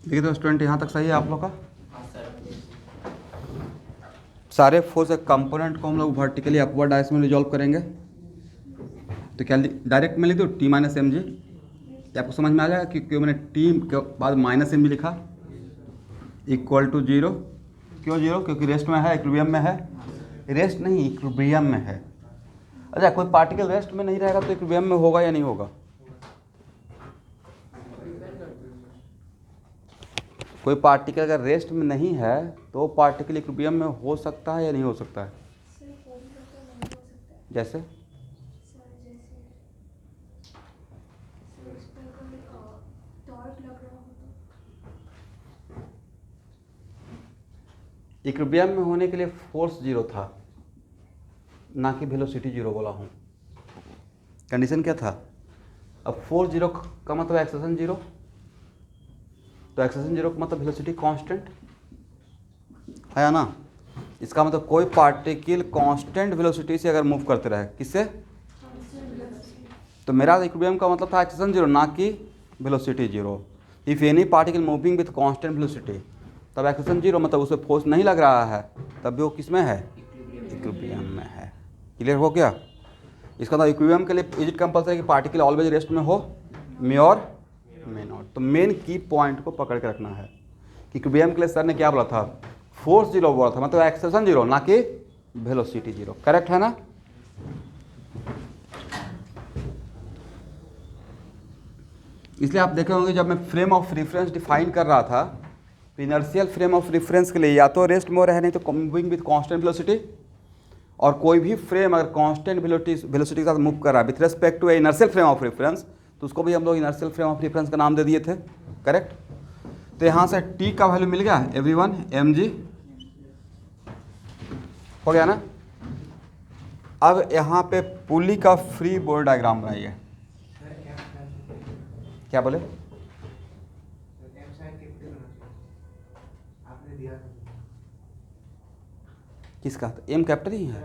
देखिए तो स्टूडेंट यहाँ तक सही है आप लोग का। सारे फोर्स के कंपोनेंट को हम लोग वर्टिकली अपवर्ड डायरेक्शन में रिजॉल्व करेंगे। तो क्या डायरेक्ट में लिख दो टी माइनस एम जी, आपको समझ में आ जाएगा कि क्यों मैंने टी के बाद माइनस एम जी लिखा इक्वल टू जीरो। क्यों जीरो? क्योंकि रेस्ट में है, इक्विलिब्रियम में है। रेस्ट नहीं, इक्विलिब्रियम में है। अच्छा, कोई पार्टिकल रेस्ट में नहीं रहेगा तो इक्विलिब्रियम में होगा या नहीं होगा? कोई पार्टिकल अगर रेस्ट में नहीं है तो पार्टिकल इक्विलिब्रियम में हो सकता है या नहीं हो सकता है? जैसे इक्विलिब्रियम में होने के लिए फोर्स जीरो था, ना कि वेलोसिटी जीरो बोला हूँ। कंडीशन क्या था? अब फोर्स जीरो का मतलब एक्सेलरेशन जीरो, तो एक्सेलरेशन जीरो का मतलब वेलोसिटी कांस्टेंट है ना। इसका मतलब कोई पार्टिकल कांस्टेंट वेलोसिटी से अगर मूव करते रहे, किससे? तो मेरा इक्विलिब्रियम का मतलब था एक्सेलरेशन जीरो, ना कि velocity zero. If any particle moving with constant velocity, तब एक्सेलरेशन जीरो मतलब उसे फोर्स नहीं लग रहा है, तब भी वो किस में है? इक्विलिब्रियम में है। क्लियर हो गया? इसका मतलब इक्विलिब्रियम के लिए इज इट कंपल्सरी कि पार्टिकल ऑलवेज रेस्ट में हो? मे और मे नॉट। तो मेन की पॉइंट को पकड़ के रखना है कि इक्विलिब्रियम के लिए सर ने क्या बोला था? फोर्स जीरो बोला था, मतलब एक्सेलरेशन जीरो, ना कि वेलोसिटी जीरो। करेक्ट है ना? इसलिए आप देखे होंगे जब मैं फ्रेम ऑफ रेफरेंस डिफाइन कर रहा था, तो इनर्शियल फ्रेम ऑफ रेफरेंस के लिए या तो रेस्ट में रहे, नहीं तो मूविंग विथ कांस्टेंट वेलोसिटी। और कोई भी फ्रेम अगर कांस्टेंट वेलोसिटी के साथ मूव कर रहा है with respect to a inertial frame of reference, तो उसको भी हम लोग इनर्शियल फ्रेम ऑफ रेफरेंस का नाम दे दिए थे। करेक्ट? तो यहाँ से टी का वैल्यू मिल गया एवरीवन, एम जी हो गया ना। अब यहाँ पे पुली का फ्री बोर्ड डायग्राम बनाइए। क्या बोले? किसका? तो एम कैपिटल ही है।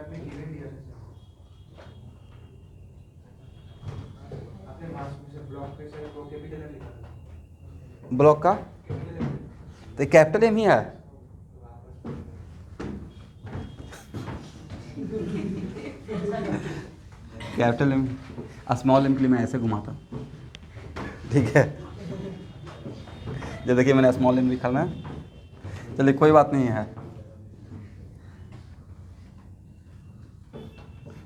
ब्लॉक का तो कैपिटल एम ही है। कैपिटल एम, स्मॉल एम के लिए मैं ऐसे घुमाता, ठीक है। जो देखिए मैंने स्मॉल एम लिखा ना, चलिए कोई बात नहीं है।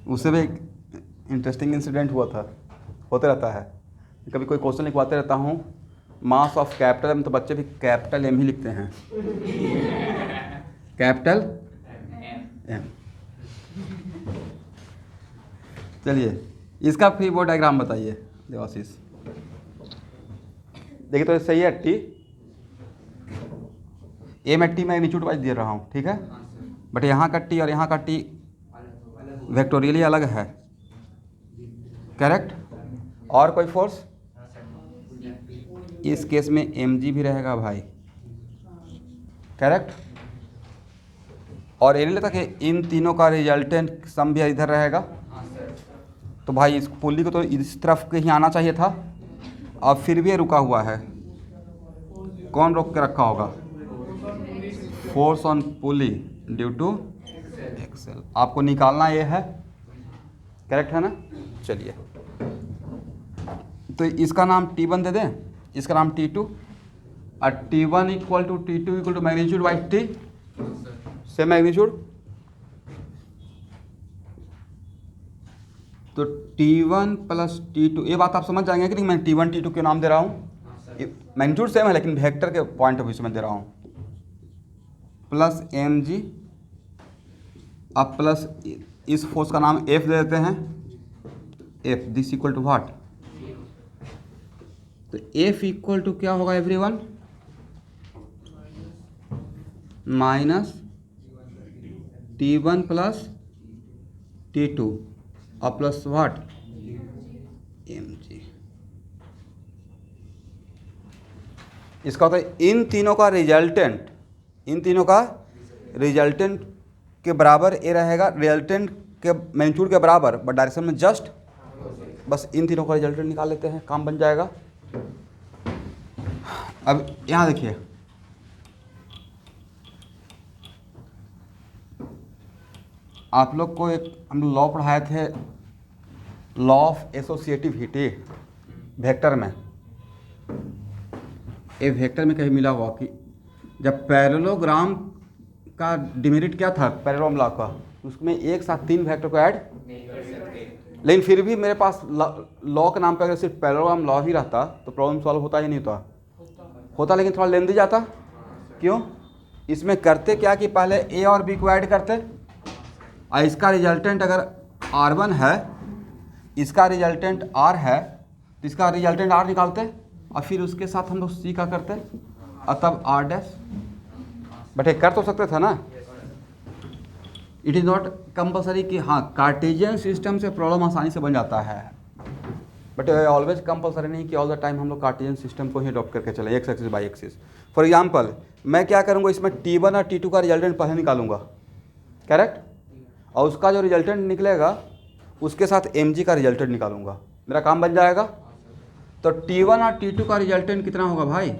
उससे भी एक इंटरेस्टिंग इंसिडेंट हुआ था, होते रहता है। कभी कोई क्वेश्चन लिखवाते रहता हूँ मास ऑफ कैपिटल एम, तो बच्चे भी कैपिटल एम ही लिखते हैं, कैपिटल एम। चलिए इसका फ्री बोर्ड डायग्राम बताइए देवाशीष। देखिए तो सही है, टी ए में टी मैग्नीट्यूड वाइज दे रहा हूँ, ठीक है। बट यहाँ का टी और यहाँ का टी वेक्टोरियली अलग है। करेक्ट? और कोई फोर्स? इस केस में एम जी भी रहेगा भाई। करेक्ट? और ये नहीं लगता कि इन तीनों का रिजल्टेंट सम भी इधर रहेगा, तो भाई इस पुली को तो इस तरफ के ही आना चाहिए था। अब फिर भी ये रुका हुआ है, कौन रोक के रखा होगा? Force on pulley due to axle. आपको निकालना ये है। करेक्ट है ना? चलिए तो इसका नाम T1 दे दें, इसका नाम T2, और T1 equal to T2 equal to magnitude by T, same magnitude. तो T1 प्लस T2, ये बात आप समझ जाएंगे कि नहीं मैं T1 T2 क्यों नाम दे रहा हूँ? मैग्नीट्यूड सेम है लेकिन वेक्टर के पॉइंट ऑफ व्यू से मैं दे रहा हूँ। प्लस एम जी, अब प्लस इस फोर्स का नाम F दे देते हैं, F this equal to what? तो F इक्वल टू क्या होगा everyone? Minus T1 plus T2 और प्लस व्हाट? mg। इसका होता है इन तीनों का रिजल्टेंट, इन तीनों का रिजल्टेंट के बराबर ए रहेगा, रिजल्टेंट के मैग्नीट्यूड के बराबर बट डायरेक्शन में जस्ट, बस इन तीनों का रिजल्टेंट निकाल लेते हैं, काम बन जाएगा। अब यहाँ देखिए, आप लोग को एक हम लॉ पढ़ाए थे, लॉ ऑफ एसोसिएटिविटी वेक्टर में। ये वेक्टर में कहीं मिला हुआ कि जब पैरेललोग्राम का डिमेरिट क्या था पैरेललोग्राम लॉ का, उसमें एक साथ 3 वेक्टर को ऐड नहीं कर सकते। लेकिन फिर भी मेरे पास लॉ के नाम पर अगर सिर्फ पैरेललोग्राम लॉ ही रहता तो प्रॉब्लम सॉल्व होता ही नहीं होता, लेकिन थोड़ा लेंदी जाता। क्यों? इसमें करते क्या कि पहले ए और बी को ऐड करते, और इसका रिजल्टेंट अगर R1 है, इसका रिजल्टेंट R है, तो इसका रिजल्टेंट R निकालते, और फिर उसके साथ हम लोग C का करते, और तब R डैश। बट एक कर तो सकते थे ना। इट इज़ नॉट कंपलसरी कि हाँ कार्टेशियन सिस्टम से प्रॉब्लम आसानी से बन जाता है, बट ऑलवेज कंपलसरी नहीं कि ऑल द टाइम हम लोग कार्टेशियन सिस्टम को ही अडॉप्ट करके चले, x axis by axis. For example मैं क्या करूँगा, इसमें T1 और T2 का रिजल्टेंट पहले निकालूंगा, करेक्ट, और उसका जो रिजल्टेंट निकलेगा उसके साथ mg का रिजल्टेंट निकालूंगा, मेरा काम बन जाएगा। तो T1 और T2 का रिजल्टेंट कितना होगा भाई?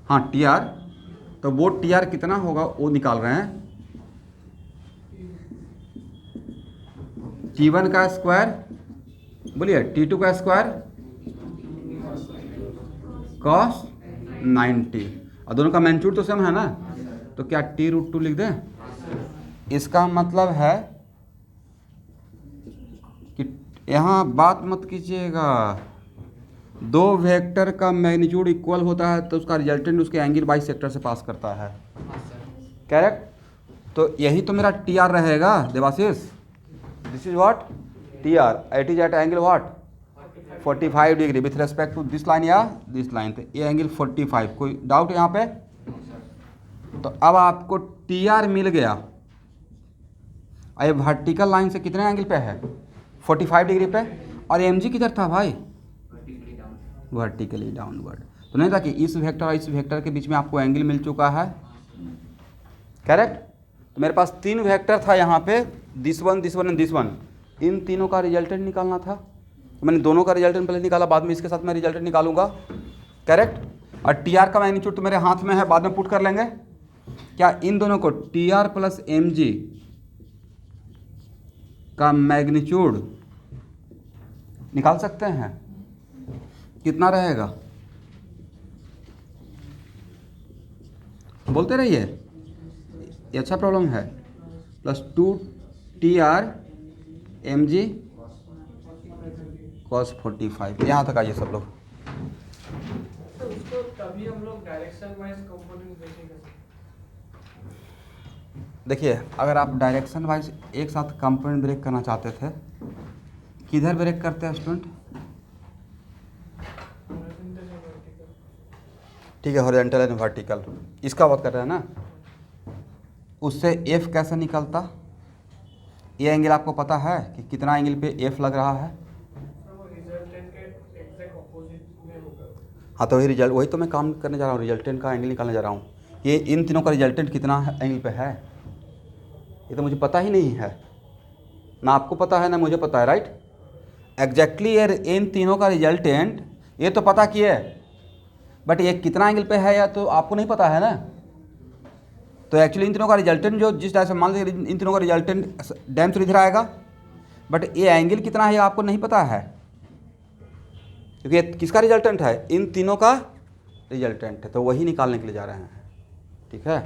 हाँ TR, तो वो TR कितना होगा वो निकाल रहे हैं। T1 का स्क्वायर बोलिए, T2 का स्क्वायर cos 90, और दोनों का मैग्नीट्यूड तो सेम है ना, तो क्या T√2 लिख दें? इसका मतलब है कि यहाँ बात मत कीजिएगा, दो वेक्टर का मैग्नीट्यूड इक्वल होता है तो उसका रिजल्टेंट उसके एंगल बाई सेक्टर से पास करता है, करेक्ट। तो यही तो मेरा TR रहेगा Debashish, this is what TR, it is at angle what 45 degree with respect to this line या दिस लाइन, तो ये एंगल 45। कोई डाउट यहाँ पे? तो अब आपको TR मिल गया, और ये वर्टिकल लाइन से कितने एंगल पे है? 45 डिग्री पे, और mg किधर था भाई? Vertically downward. तो नहीं था कि इस वेक्टर और इस वेक्टर के बीच में आपको एंगल मिल चुका है, करेक्ट। तो मेरे पास 3 वेक्टर था यहाँ पे, this one and this one, इन तीनों का रिजल्टेंट निकालना था। तो मैंने दोनों का रिजल्टेंट पहले निकाला, बाद में इसके साथ मैं रिजल्टेंट निकालूंगा, करेक्ट। और TR का मैग्नीट्यूड तो मेरे हाथ में है, बाद में पुट कर लेंगे। क्या इन दोनों को TR प्लस mg का मैग्नीट्यूड निकाल सकते हैं? कितना रहेगा? बोलते रहिए, ये अच्छा प्रॉब्लम है। प्लस 2TR mg cos 45, यहाँ तक आइए सब लोग। तो उसको तभी हम लोग डायरेक्शन वाइज कंपोनेंट देखेंगे। देखिए, अगर आप डायरेक्शन वाइज एक साथ कंपोनेंट ब्रेक करना चाहते थे, किधर ब्रेक करते हैं स्टूडेंट? ठीक है, हॉरिजॉन्टल एंड वर्टिकल, इसका बात कर रहे हैं ना। उससे F कैसे निकलता? ये एंगल आपको पता है कि कितना एंगल पे F लग रहा है? हाँ, तो वही तो मैं काम करने जा रहा हूँ, रिजल्टेंट का एंगल निकालने जा रहा हूँ। ये इन तीनों का रिजल्टेंट कितना एंगल पे है, ये तो मुझे पता ही नहीं है, ना आपको पता है ना मुझे पता है, राइट। एग्जैक्टली इन तीनों का रिजल्टेंट ये तो पता किए, बट ये कितना एंगल पे है या तो आपको नहीं पता है ना। तो एक्चुअली इन तीनों का रिजल्टेंट जो जिस टाइप से मान लीजिए इन तीनों का रिजल्टेंट डैम से इधर आएगा, बट ये एंगल कितना है आपको नहीं पता है, क्योंकि ये किसका रिजल्टेंट है? इन तीनों का रिजल्टेंट है, तो वही निकालने के लिए जा रहे हैं, ठीक है।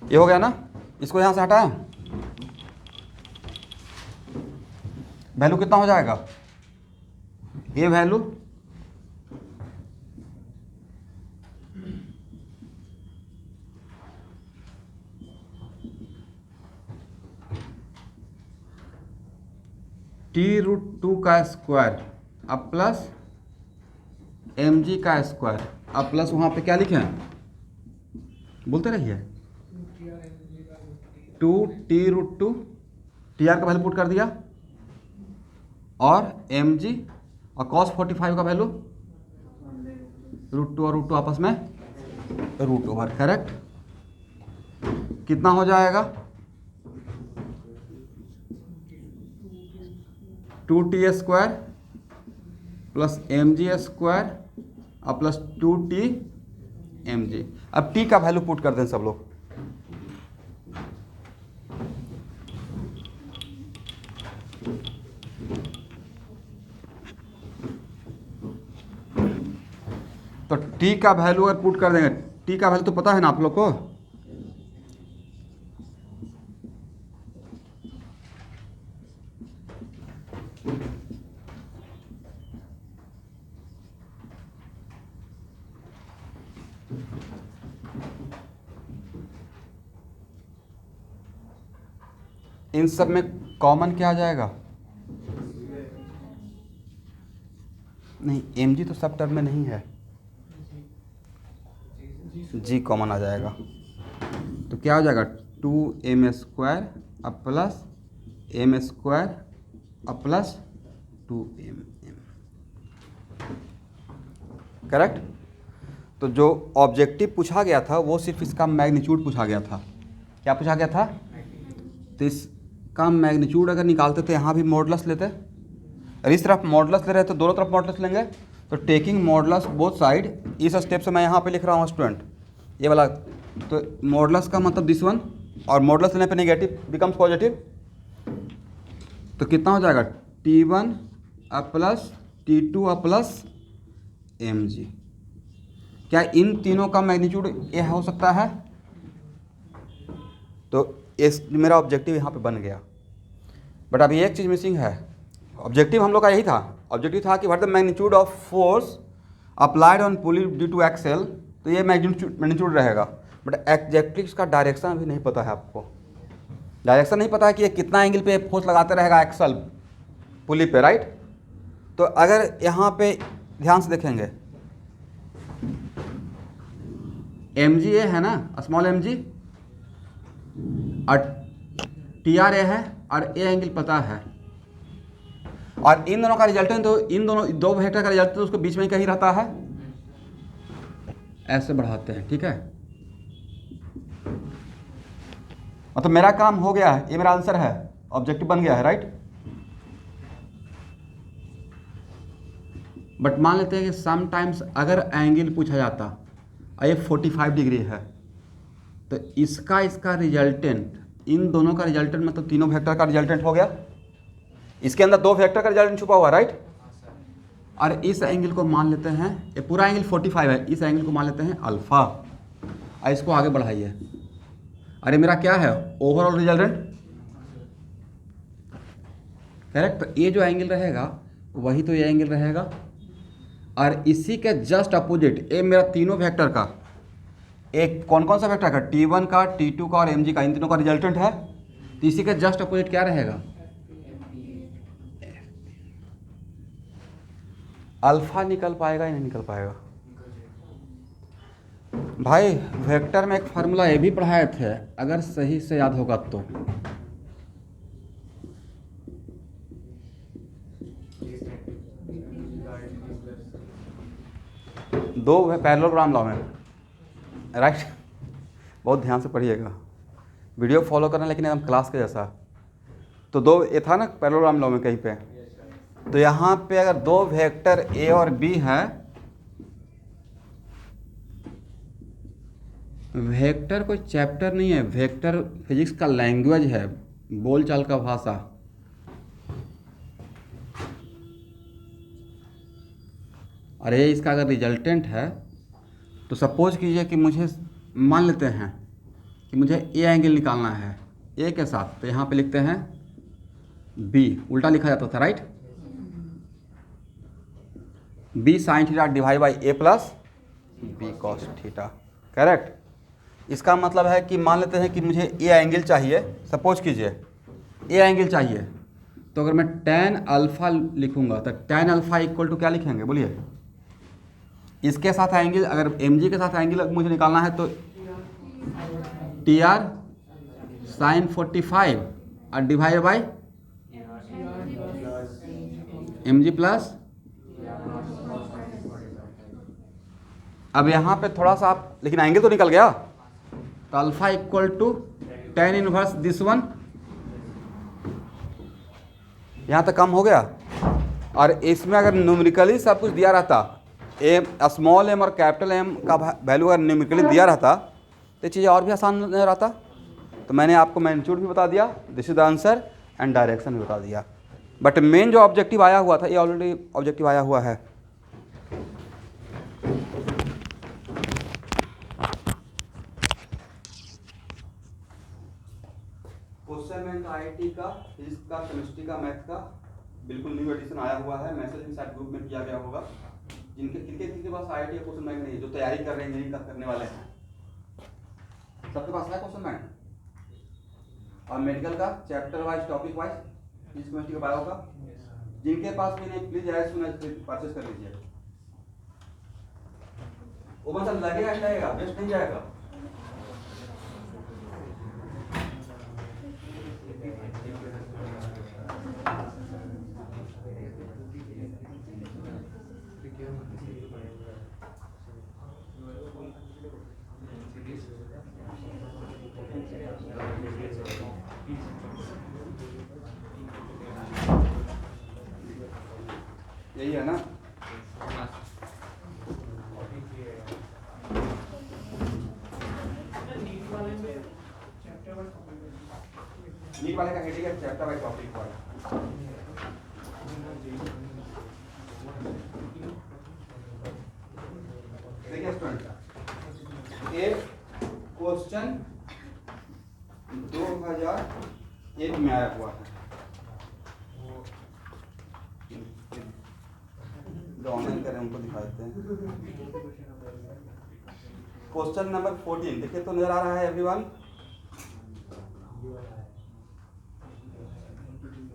ये हो गया ना, इसको यहाँ से हटाएं, वैल्यू कितना हो जाएगा? ये वैल्यू T√2 का स्क्वायर अब प्लस mg का स्क्वायर अब प्लस वहाँ पे क्या लिखें, बोलते रहिए, 2T√2, TR का वैल्यू पुट कर दिया, और mg और cos 45 का वैल्यू √2 और √2 आपस में √, करेक्ट। कितना हो जाएगा? 2t² प्लस mg² और प्लस 2t mg। अब t का वैल्यू पुट कर दें सब लोग। तो t का वैल्यू अगर पुट कर देंगे, t का वैल्यू तो पता है ना आप लोग को, इन सब में कॉमन क्या आ जाएगा? नहीं, mg तो सब टर्म में नहीं है, g कॉमन आ जाएगा। तो क्या हो जाएगा? 2m² अब प्लस m² अब प्लस 2mm। करेक्ट। तो जो ऑब्जेक्टिव पूछा गया था वो सिर्फ इसका मैग्नीट्यूड पूछा गया था। क्या पूछा गया था? तो इसका मैग्नीट्यूड अगर निकालते तो यहाँ भी मॉडुलस लेते, और इस तरफ मॉडुलस ले रहे तो दोनों तरफ मॉडुलस लेंगे। तो टेकिंग मॉडुलस बोथ साइड, इस स्टेप से मैं यहाँ पे लिख रहा हूँ स्टूडेंट ये वाला। तो मॉडुलस का मतलब दिस वन, और मॉडुलस लेने पे नेगेटिव बिकम्स पॉजिटिव। तो कितना हो जाएगा? T1 अब प्लस T2 अब प्लस mg। क्या इन तीनों का मैग्नीट्यूड ये हो सकता है? तो इस मेरा ऑब्जेक्टिव यहाँ पे बन गया। बट अभी एक चीज़ मिसिंग है। ऑब्जेक्टिव हम लोग का यही था, ऑब्जेक्टिव था कि what the magnitude of force applied on pulley due to axle. तो ये मैग्नीट्यूड रहेगा, बट एग्जैक्टली इसका डायरेक्शन अभी नहीं पता है आपको। डायरेक्शन नहीं पता है कि ये कितना एंगल पे फोर्स लगाते रहेगा एक्सेल पुली पे, राइट। तो अगर यहाँ पे ध्यान से देखेंगे, mg ये है ना, स्मॉल mg, और tr ये है, और ए एंगल पता है, और इन दोनों का रिजल्टेंट, तो इन दोनों दो वेक्टर का रिजल्टेंट तो उसको बीच में ही कहीं रहता है। ऐसे बढ़ाते हैं, ठीक है। मतलब मेरा काम हो गया है, ये मेरा आंसर है, ऑब्जेक्टिव बन गया है, राइट। बट मान लेते हैं कि समटाइम्स अगर एंगल पूछा जाता और ये 45 डिग्री है, तो इसका रिजल्टेंट, इन दोनों का रिजल्टेंट मतलब तीनों वेक्टर का रिजल्टेंट हो गया। इसके अंदर दो वेक्टर का रिजल्टेंट छुपा हुआ, राइट। और इस एंगल को मान लेते हैं, ये पूरा एंगल 45 है, इस एंगल को मान लेते हैं अल्फा, और इसको आगे बढ़ाइए। अरे मेरा क्या है? Overall resultant, correct. तो ये जो एंगल रहेगा वही तो ये एंगल रहेगा, और इसी के जस्ट अपोजिट ये मेरा तीनों वेक्टर का, एक कौन कौन सा वेक्टर का? T1 का, T2 का और mg का, इन तीनों का रिजल्टेंट है। तो इसी के जस्ट अपोजिट क्या रहेगा? अल्फा निकल पाएगा या नहीं निकल पाएगा? भाई वेक्टर में एक फार्मूला ये भी पढ़ाए थे, अगर सही से याद होगा तो। दो पैरेललोग्राम लॉ में, राइट। बहुत ध्यान से पढ़िएगा, वीडियो फॉलो करना, लेकिन एकदम क्लास के जैसा। तो दो ये था ना पैरेललोग्राम लॉ में कहीं पे, तो यहाँ पे अगर दो वेक्टर ए और बी है, वेक्टर कोई चैप्टर नहीं है, वेक्टर फिजिक्स का लैंग्वेज है, बोलचाल का भाषा। और ये इसका अगर रिजल्टेंट है, तो सपोज कीजिए कि मुझे, मान लेते हैं कि मुझे ए एंगल निकालना है ए के साथ, तो यहाँ पे लिखते हैं बी, उल्टा लिखा जाता था, right. B sine theta divide by A plus B cos theta, correct. इसका मतलब है कि मान लेते हैं कि मुझे ए एंगल चाहिए, सपोज कीजिए ए एंगल चाहिए, तो अगर मैं tan अल्फा लिखूंगा तो tan अल्फा इक्वल टू क्या लिखेंगे बोलिए? इसके साथ एंगल, अगर mg के साथ एंगल मुझे निकालना है तो tr साइन 45 और डिवाइड बाई mg प्लस। अब यहाँ पे थोड़ा सा आप, लेकिन एंगल तो निकल गया, तो alpha equal to tan inverse this one यहाँ तक कम हो गया। और इसमें अगर न्यूमेरिकली सब कुछ दिया रहता, एम स्मॉल एम और कैपिटल एम का वैल्यू अगर न्यूमेरिकली दिया रहता तो चीज़ें और भी आसान नजर आता। तो मैंने आपको मैग्नीट्यूड भी बता दिया, this is the answer, and direction भी बता दिया। बट मेन जो ऑब्जेक्टिव आया हुआ था, ये ऑलरेडी ऑब्जेक्टिव आया हुआ है। क्वेश्चन बैंक आईआईटी का, फिजिक्स का, केमिस्ट्री का, मैथ का बिल्कुल न्यू एडिशन आया हुआ है। मैसेज भी शायद ग्रुप में किया गया होगा। किनके पास आईआईटी का क्वेश्चन बैंक नहीं है, जो तैयारी कर रहे हैं, इंजीनियरिंग करने वाले हैं, सबके पास है क्वेश्चन बैंक। और मेडिकल का chapter wise, topic wise, physics chemistry का, बायो का, जिनके पास भी नहीं please as soon as purchase कर लीजिए। वो मतलब लगेगा नहीं लगेगा, वेस्ट नहीं जाएगा। यही है ना। नीट वाले का हेडिंग है चैप्टर बाय टॉपिक वाइज। देखिए स्टूडेंट, एक क्वेश्चन 2001 में आया हुआ है, जो ऑनलाइन करें उनको दिखा देते हैं। क्वेश्चन नंबर 14 देखिए तो नजर आ रहा है एवरीवन।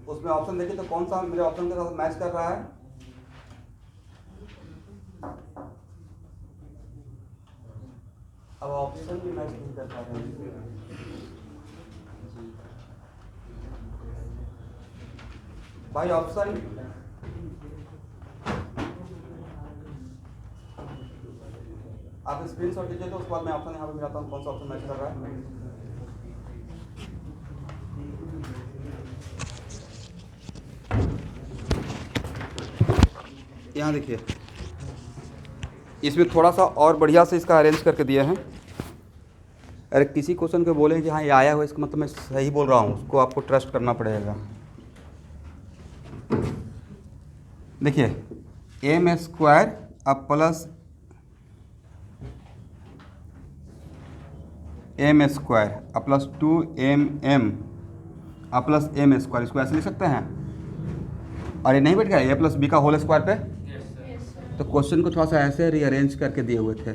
उसमें ऑप्शन देखिए तो कौन सा मेरे ऑप्शन के साथ मैच कर रहा है। अब ऑप्शन भी मैच नहीं कर पा रहे हैं। भाई ऑप्शन आप स्क्रीनशॉट लीजिए, तो उसके बाद मैं ऑप्शन यहाँ पे मिलाता हूँ कौन सा ऑप्शन मैच कर रहा है। यहाँ देखिए, इसमें थोड़ा सा और बढ़िया से इसका अरेंज करके दिए हैं। अरे किसी क्वेश्चन को बोले कि हाँ ये आया हुआ, इसका मतलब मैं सही बोल रहा हूँ, उसको आपको ट्रस्ट करना पड़ेगा। देखिए एम स्क्वायर अब प्लस एम स्क्वायर अब प्लस 2mm अब प्लस एम स्क्वायर, इसको ऐसे लिख सकते हैं। और ये नहीं बैठ गया ए प्लस बी का होल स्क्वायर पे। तो क्वेश्चन को थोड़ा सा ऐसे रीअरेंज करके दिए हुए थे,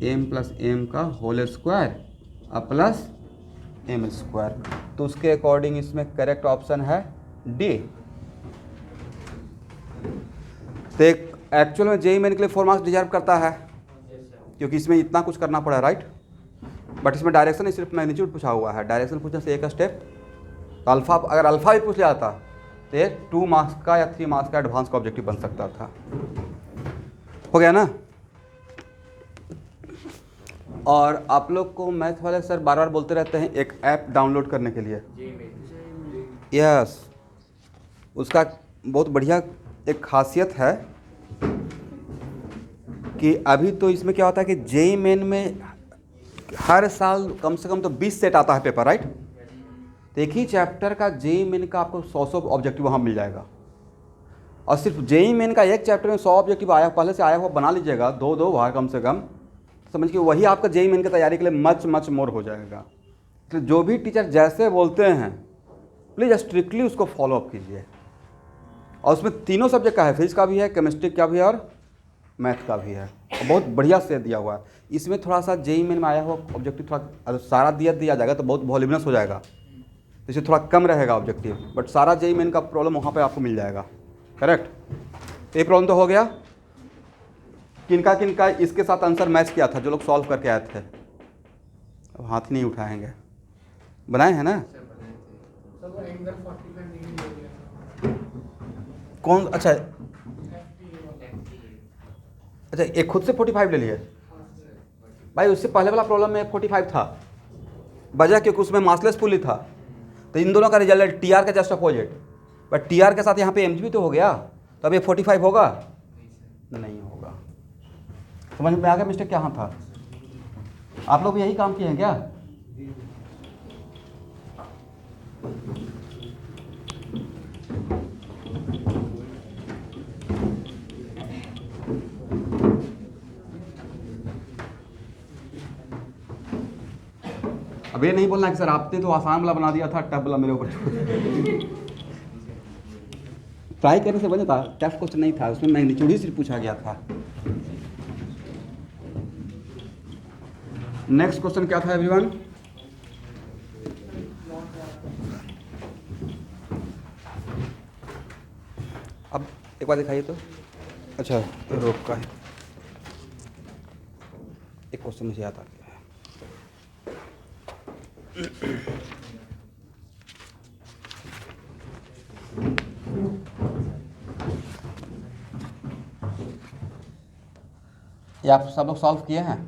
एम प्लस एम का होल स्क्वायर अब प्लस एम स्क्वायर। तो उसके अकॉर्डिंग इसमें करेक्ट ऑप्शन है डी। तो एक्चुअल में जेईई मेन के लिए 4 मार्क्स डिजर्व करता है, क्योंकि इसमें इतना कुछ करना पड़ा, राइट। बट इसमें डायरेक्शन सिर्फ मैग्नीट्यूड पूछा हुआ है, डायरेक्शन पूछने से एक स्टेप। तो अल्फा, अगर अल्फा भी पूछ लिया जाता तो ये 2 मार्क्स का या 3 मार्क्स का एडवांस का ऑब्जेक्टिव बन सकता था। हो गया ना। और आप लोग को मैथ वाले सर बार बार बोलते रहते हैं एक ऐप डाउनलोड करने के लिए। यस, उसका बहुत बढ़िया एक खासियत है कि अभी तो इसमें क्या होता है कि जेईई मेन में हर साल कम से कम तो 20 सेट आता है पेपर, राइट। तो एक ही चैप्टर का जेईई मेन का आपको 100 ऑब्जेक्टिव वहाँ मिल जाएगा। और सिर्फ जेईई मेन का एक चैप्टर में 100 ऑब्जेक्टिव आया, पहले से आया हुआ बना लीजिएगा, 2-2 बार कम से कम, समझ के वही आपका जेईई मेन की तैयारी के लिए मच मोर हो जाएगा। तो जो भी टीचर जैसे बोलते हैं प्लीज़ स्ट्रिक्टली उसको फॉलोअप कीजिए। और उसमें तीनों सब्जेक्ट का है, फिजिक्स का भी है, केमिस्ट्री का भी है और मैथ का भी है, और बहुत बढ़िया से दिया हुआ है। इसमें थोड़ा सा जेईई मेन में आया हुआ ऑब्जेक्टिव थोड़ा सारा दिया जाएगा तो बहुत वॉल्यूमिनस हो जाएगा, तो इससे थोड़ा कम रहेगा ऑब्जेक्टिव। बट सारा जेईई मेन का प्रॉब्लम वहाँ पे आपको मिल जाएगा, करेक्ट। ये प्रॉब्लम तो हो गया। किनका इसके साथ आंसर मैच किया था, जो लोग सॉल्व करके आए थे? अब हाथ नहीं उठाएंगे, बनाए हैं ना कौन? अच्छा एक खुद से 45 ले लिए भाई। उससे पहले वाला प्रॉब्लम में 45 था, वजह क्योंकि उसमें मासलेस पुल ही था। तो इन दोनों का रिजल्ट टीआर का just opposite. But T R के साथ यहाँ पे mg भी तो हो गया, तो अब ये 45 होगा, नहीं होगा। समझ में आ गया मिस्टेक क्या था? आप लोग भी यही काम किए हैं क्या? अब ये नहीं बोलना कि सर आपने तो आसान वाला बना दिया था, टफ वाला मेरे ऊपर छोड़ दिया। ट्राई करने से बना था, टफ क्वेश्चन नहीं था, उसमें मैग्नीट्यूड से पूछा गया था। नेक्स्ट क्वेश्चन क्या था एवरीवन? अब एक बार दिखाइए तो। अच्छा रोक का है, एक क्वेश्चन मुझे याद आ गया है। ये आप सब लोग सॉल्व किए हैं?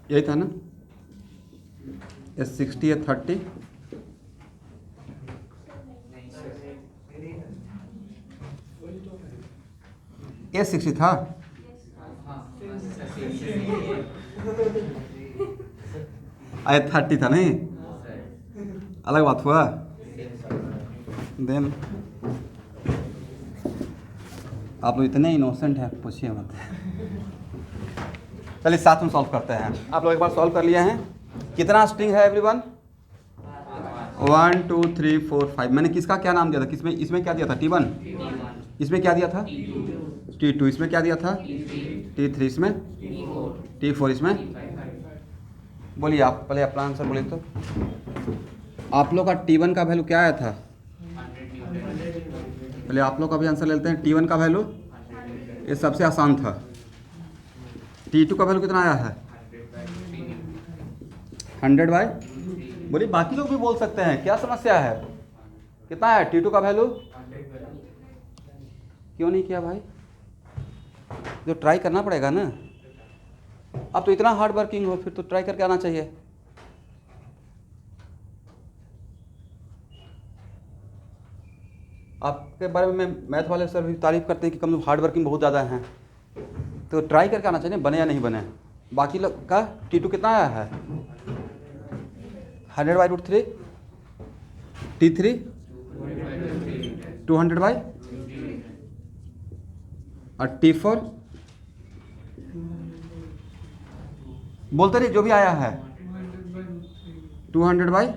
यही था ना? एस 60 या 30? एस 60 था। आई 30 था नहीं, अलग बात हुआ। देन आप लोग इतने इनोसेंट हैं, पूछिए मत। चलिए साथ में सॉल्व करते हैं। आप लोग एक बार सॉल्व कर लिए हैं। कितना स्ट्रिंग है एवरीवन? 1 2 3 4 5। मैंने किसका क्या नाम दिया था? किसमें, इसमें क्या दिया था? T1। इसमें क्या दिया था? T2। इसमें क्या दिया था? T3। इसमें T4। इसमें बोलिए आप, पहले अपना आंसर बोलिए तो। आप लोग का T1 का वैल्यू क्या आया था? पहले आप लोग का भी आंसर लेते हैं। T1 का वैल्यू, ये सबसे आसान था। T2 का वैल्यू कितना आया है? 100/। बोलिए, बाकी लोग भी बोल सकते हैं, क्या समस्या है? कितना है T2 का वैल्यू? क्यों नहीं किया भाई? जो ट्राई करना पड़ेगा ना। अब तो इतना हार्ड वर्किंग हो, फिर तो ट्राई करके आना चाहिए। आपके बारे में मैथ वाले सर भी तारीफ करते हैं कि कम हार्ड वर्किंग बहुत ज़्यादा हैं, तो ट्राई करके आना चाहिए, बने या नहीं बने। बाकी लोग का T2 कितना आया है? 100/√3। T3 200/। और T4 बोलते नहीं, जो भी आया है 200/।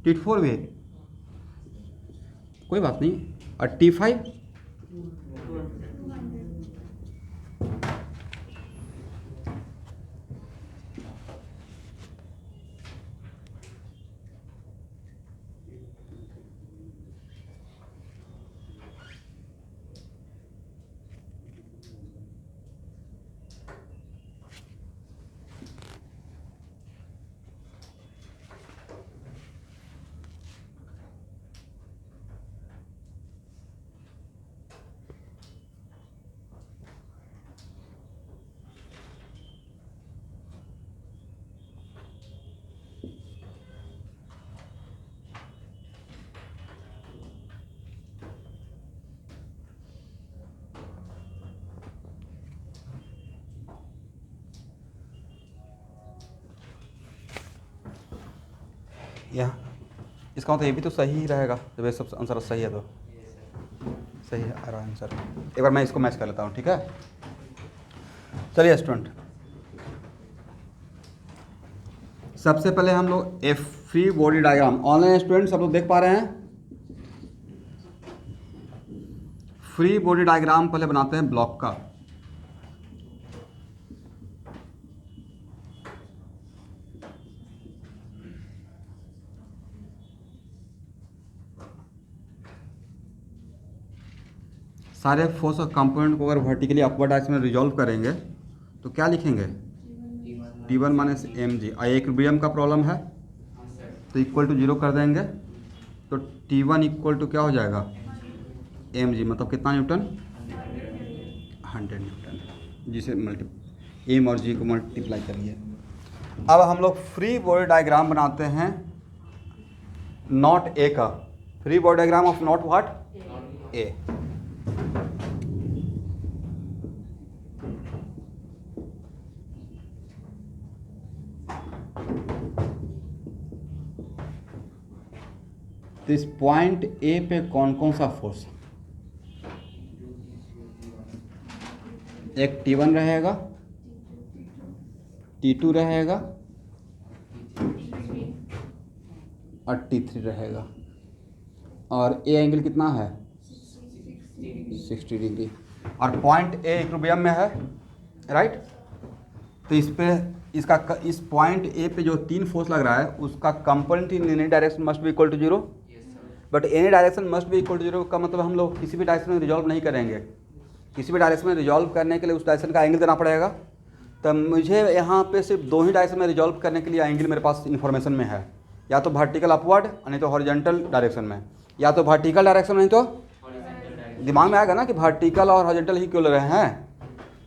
T4 भी, कोई बात नहीं। और T5 यहाँ, इसका मतलब ये भी तो सही ही रहेगा जब ये सब आंसर सही है तो। सही है आ रहा आंसर। एक बार मैं इसको मैच कर लेता हूँ, ठीक है? चलिए स्टूडेंट, सबसे पहले हम लोग free body diagram online student सब लोग देख पा रहे हैं? फ्री बॉडी डायग्राम पहले बनाते हैं ब्लॉक का। सारे फोर्स और कंपोनेंट को अगर वर्टिकली अपवर्ड डायरेक्शन में रिजॉल्व करेंगे तो क्या लिखेंगे? T1 minus mg। इक्विलिब्रियम का प्रॉब्लम है तो इक्वल टू 0 कर देंगे, तो T1 इक्वल टू क्या हो जाएगा? mg, मतलब कितना न्यूटन? 100 न्यूटन, जिसे एम और जी को मल्टीप्लाई करिए। अब हम लोग फ्री बॉडी डायग्राम बनाते हैं नॉट ए का। Free body diagram of not what? A. तो इस पॉइंट ए पे कौन कौन सा फोर्स? एक T1 रहेगा, T2 रहेगा और T3 रहेगा। और ए एंगल कितना है? 60 डिग्री। और पॉइंट ए इक्विलिब्रियम में है, राइट? तो इस पे इस पॉइंट ए पे जो 3 फोर्स लग रहा है उसका component in any direction must be equal to 0। But any direction must be equal to 0 का मतलब हम लोग किसी भी डायरेक्शन में रिजॉल्व नहीं करेंगे। किसी भी डायरेक्शन में रिजॉल्व करने के लिए उस डायरेक्शन का एंगल देना पड़ेगा। तब मुझे यहाँ पे सिर्फ 2 ही डायरेक्शन में रिजॉल्व करने के लिए एंगल मेरे पास इन्फॉर्मेशन में है, या तो वर्टिकल अपवर्ड नहीं तो हॉरिजॉन्टल डायरेक्शन में, या तो वर्टिकल डायरेक्शन नहीं तो दिमाग में आएगा ना कि वर्टिकल और हॉरिजॉन्टल ही क्यों ले रहे हैं।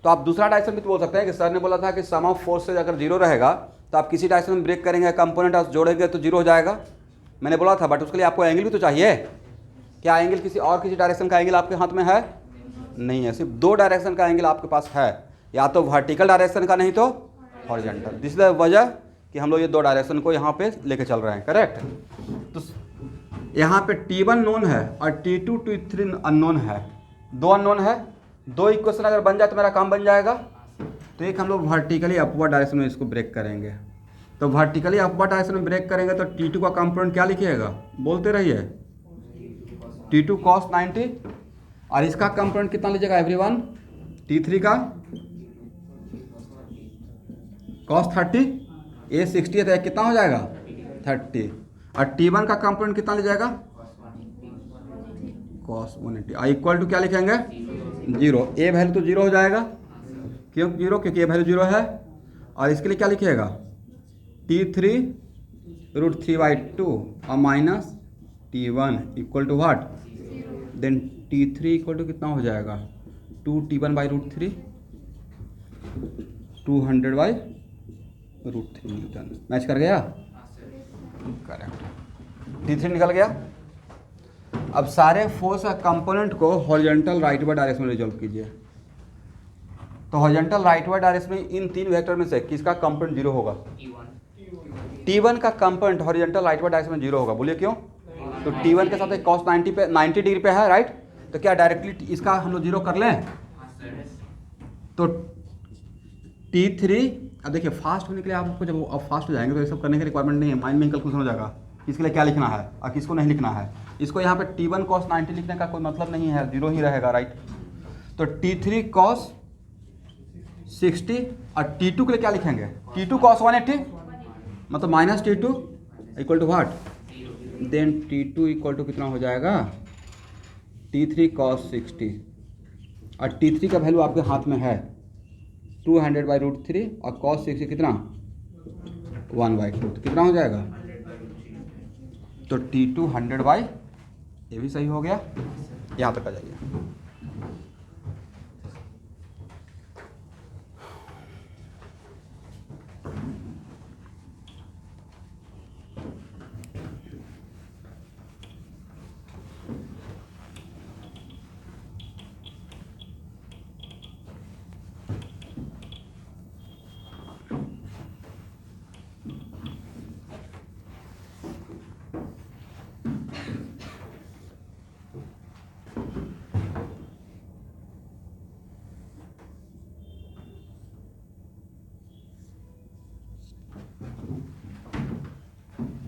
तो आप दूसरा डायरेक्शन भी तो बोल सकते हैं कि सर ने बोला था कि सम ऑफ फोर्सेज अगर 0 रहेगा तो आप किसी डायरेक्शन में ब्रेक करेंगे, कंपोनेंट आप जोड़ेंगे तो 0 हो जाएगा। मैंने बोला था, बट उसके लिए आपको एंगल भी तो चाहिए। क्या एंगल किसी डायरेक्शन का एंगल आपके हाथ में है? नहीं है। सिर्फ 2 डायरेक्शन का एंगल आपके पास है, या तो वर्टिकल डायरेक्शन का नहीं तो हॉरिजॉन्टल। दिस इज वजह कि हम लोग ये 2 डायरेक्शन को यहाँ पे लेके चल रहे हैं, करेक्ट? तो यहाँ पे T1 नोन है और T2 T3 अननोन है। 2 अननोन है, 2 इक्वेशन अगर बन जाए तो मेरा काम बन जाएगा। तो एक हम लोग वर्टिकली अपवर्ड डायरेक्शन में इसको ब्रेक करेंगे। तो वर्टिकली अपवर्ड डायरेक्शन में ब्रेक करेंगे तो T2 का कंपोनेंट क्या लिखिएगा? बोलते रहिए। T2 cos 90। और इसका कंपोनेंट कितना लीजिएगा एवरीवन? T3 का cos 30। ए 60 है तो कितना हो जाएगा? 30। और T1 का कंपोनेंट कितना लीजिएगा? cos 180। और इक्वल टू क्या लिखेंगे? 0। ए वैल्यू तो 0 हो जाएगा। क्यों 0? क्योंकि ए वैल्यू 0 है। और इसके लिए क्या लिखिएगा? T3 √3/2 और minus T1 equal to what? Then T3 equal to कितना हो जाएगा? 2T1/√3, 200/√3 Newton. मैच कर गया? करेक्ट। T3 निकल गया। अब सारे फोर्स का कंपोनेंट को हॉरिजॉन्टल राइटवर्ड डायरेक्शन में रिजॉल्व कीजिए। तो हॉरिजॉन्टल राइटवर्ड डायरेक्शन में इन 3 वेक्टर में से किसका कंपोनेंट 0 होगा? T1 का कंपोनेंट हॉरिजॉन्टल राइटवर्ड डायरेक्शन में 0 होगा। बोलिए क्यों? तो T1 के साथ एक cos 90 डिग्री पे है, राइट? तो क्या डायरेक्टली इसका हम लोग 0 कर लें? तो T3, अब देखिए फास्ट होने के लिए आपको जब अब फास्ट हो जाएंगे तो ये सब करने की रिक्वायरमेंट नहीं है, माइंड में कैलकुलेशन हो जाएगा इसके लिए क्या लिखना है और किसको नहीं लिखना है। इसको यहाँ पे T1 cos 90 लिखने का कोई मतलब नहीं है, 0 ही रहेगा, राइट? तो T3 cos 60 और T2 के लिए क्या लिखेंगे? T2 cos 180 मतलब minus T2 equal to what? Then T2 equal to कितना हो जाएगा? T3 cos 60। और T3 का वैल्यू आपके हाथ में है 200/√3 और cos 60 कितना? 1/2। तो कितना हो जाएगा? तो T2 100/, ये भी सही हो गया। यहाँ तक आ जाइए।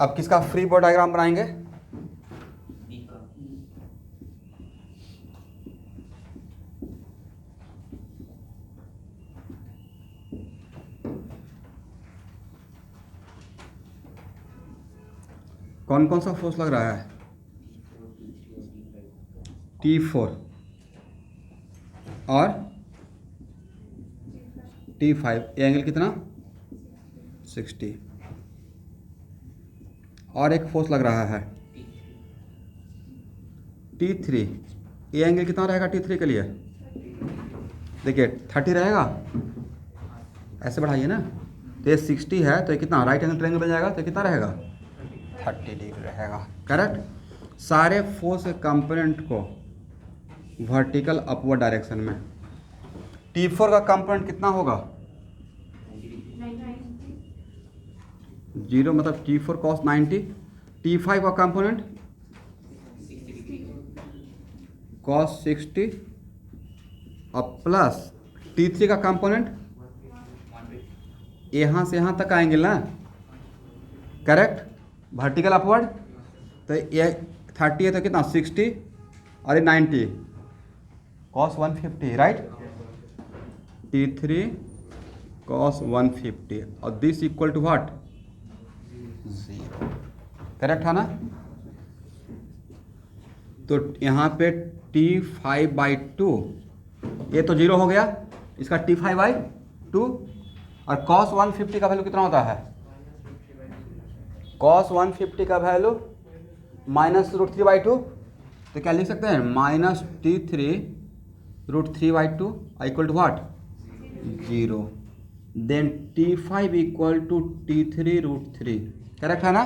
अब किसका फ्री बॉडी डायग्राम बनाएंगे? कौन कौन सा फोर्स लग रहा है? T4 और T5। ये एंगल कितना? 60। और एक फोर्स लग रहा है T3। ये एंगल कितना रहेगा T3 के लिए? देखिए 30 रहेगा, ऐसे बढ़ाइए ना, तो ये 60 है, तो ये कितना राइट एंगल ट्रायंगल बन जाएगा, तो कितना रहेगा? 30 डिग्री रहेगा। करेक्ट। सारे फोर्स के कंपोनेंट को वर्टिकल अपवर्ड डायरेक्शन में। T4 का कंपोनेंट कितना होगा? 0, मतलब T4 cos 90। T5 का कंपोनेंट cos 60 और प्लस T3 का कंपोनेंट यहाँ से यहाँ तक आएंगे ना, करेक्ट, वर्टिकल अपवर्ड। तो ये 30 है तो कितना 60 और ये 90, cos 150, राइट। T3 cos 150 और this equal to what? 0। Correct है ना? तो यहाँ पे T5/2, ये तो 0 हो गया, इसका T5/2। और cos 150 का वैल्यू कितना होता है? cos 150 का वैल्यू -√3/2। तो क्या लिख सकते हैं? -T3√3/2 equal to what? 0। Then T5 equal to T3√3। Correct है ना?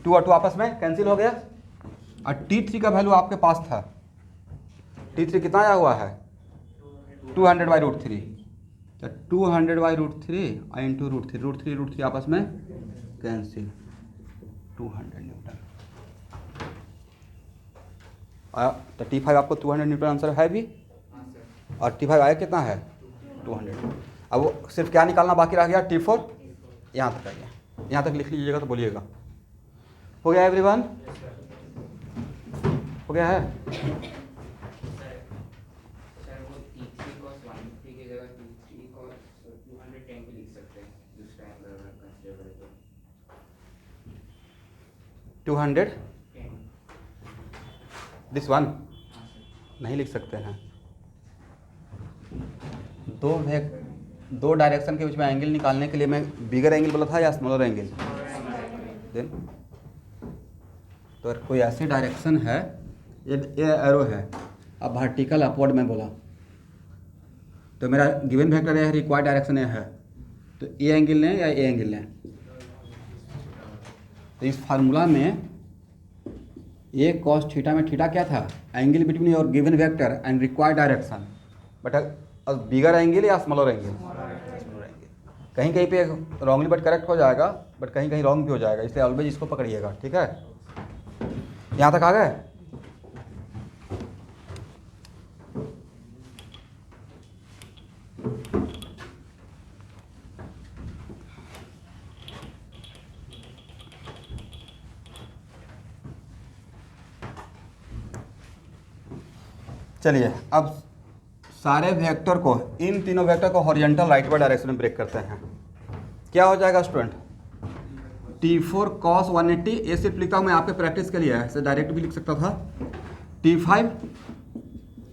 2 और 2 आपस में कैंसिल हो गया। और T3 का वैल्यू आपके पास था, T3 कितना आया हुआ है? 200/√3। तो 200/√3 इंटू √3 आपस में कैंसिल, 200 न्यूटन। तो T5 आपको 200 न्यूटन आंसर है भी, और T5 आया कितना है? 200। अब वो सिर्फ क्या निकालना बाकी रह गया? T4। यहाँ तक आ गया, यहाँ तक लिख लीजिएगा तो बोलिएगा। हो गया एवरीवन? हो गया है? सर वो T3 cos 150 की जगह T3 cos 210 भी लिख सकते हैं, दूसरा एंगल अगर कंसीडर करें तो 210 दिस वन हाँ सर। नहीं लिख सकते हैं। दो डायरेक्शन के बीच में एंगल निकालने के लिए मैं बिगर एंगल बोला था या स्मॉलर एंगल? देन तो कोई ऐसी डायरेक्शन है, ये एरो है, अब वर्टिकल अपवर्ड में बोला, तो मेरा गिवन वेक्टर है, रिक्वायर्ड डायरेक्शन ये है, तो ये एंगल लें या ये एंगल लें? तो इस फार्मूला में ये cos थीटा में थीटा क्या था? Angle between your given vector and required direction. But bigger angle या स्मॉलर एंगल? Smaller angle. कहीं कहीं पे रॉन्गली बट करेक्ट हो जाएगा, बट कहीं कहीं रॉन्ग भी हो जाएगा, इसलिए ऑलवेज इसको पकड़िएगा, ठीक है? यहाँ तक आ गए? चलिए अब सारे वेक्टर को, इन तीनों वेक्टर को हॉरिजॉन्टल राइटवर्ड डायरेक्शन में ब्रेक करते हैं। क्या हो जाएगा स्टूडेंट? T4 cos 180, ये सिर्फ लिखता हूँ मैं आपके प्रैक्टिस के लिए, ऐसे डायरेक्ट भी लिख सकता था। T5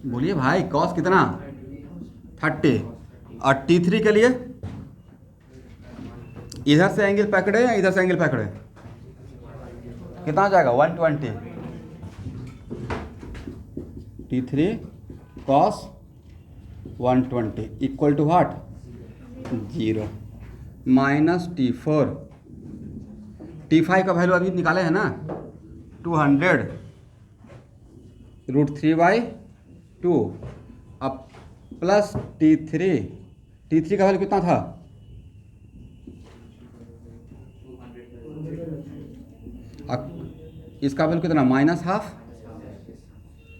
बोलिए भाई, cos कितना? 30। और T3 के लिए इधर से एंगल पकड़े या इधर से एंगल पकड़े? कितना आ जाएगा? 120। T3 cos 120 equal to what? 0 minus T4। T5 का वैल्यू अभी निकाले हैं ना, 200√3/2। अब प्लस T3 का वैल्यू कितना था? 200। अब इसका वैल्यू कितना? -½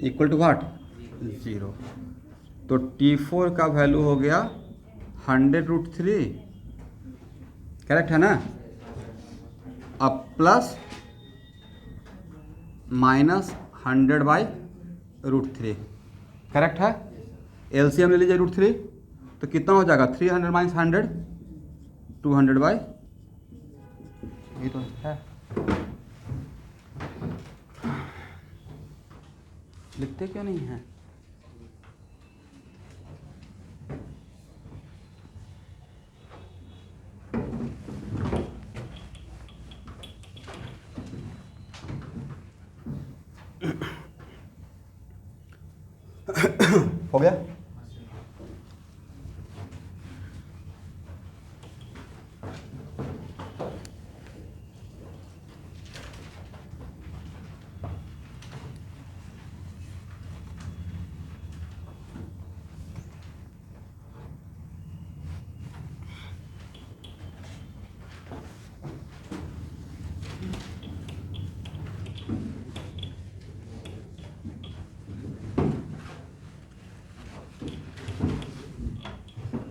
इक्वल टू व्हाट? 0। तो T4 का वैल्यू हो गया 100√3, करेक्ट है ना? अब प्लस -100/√3, करेक्ट है? एलसीएम ले लीजिए √3, तो कितना हो जाएगा? 300 - 100, 200 बाई, ये तो है लिखते क्यों नहीं हैं? हो गया?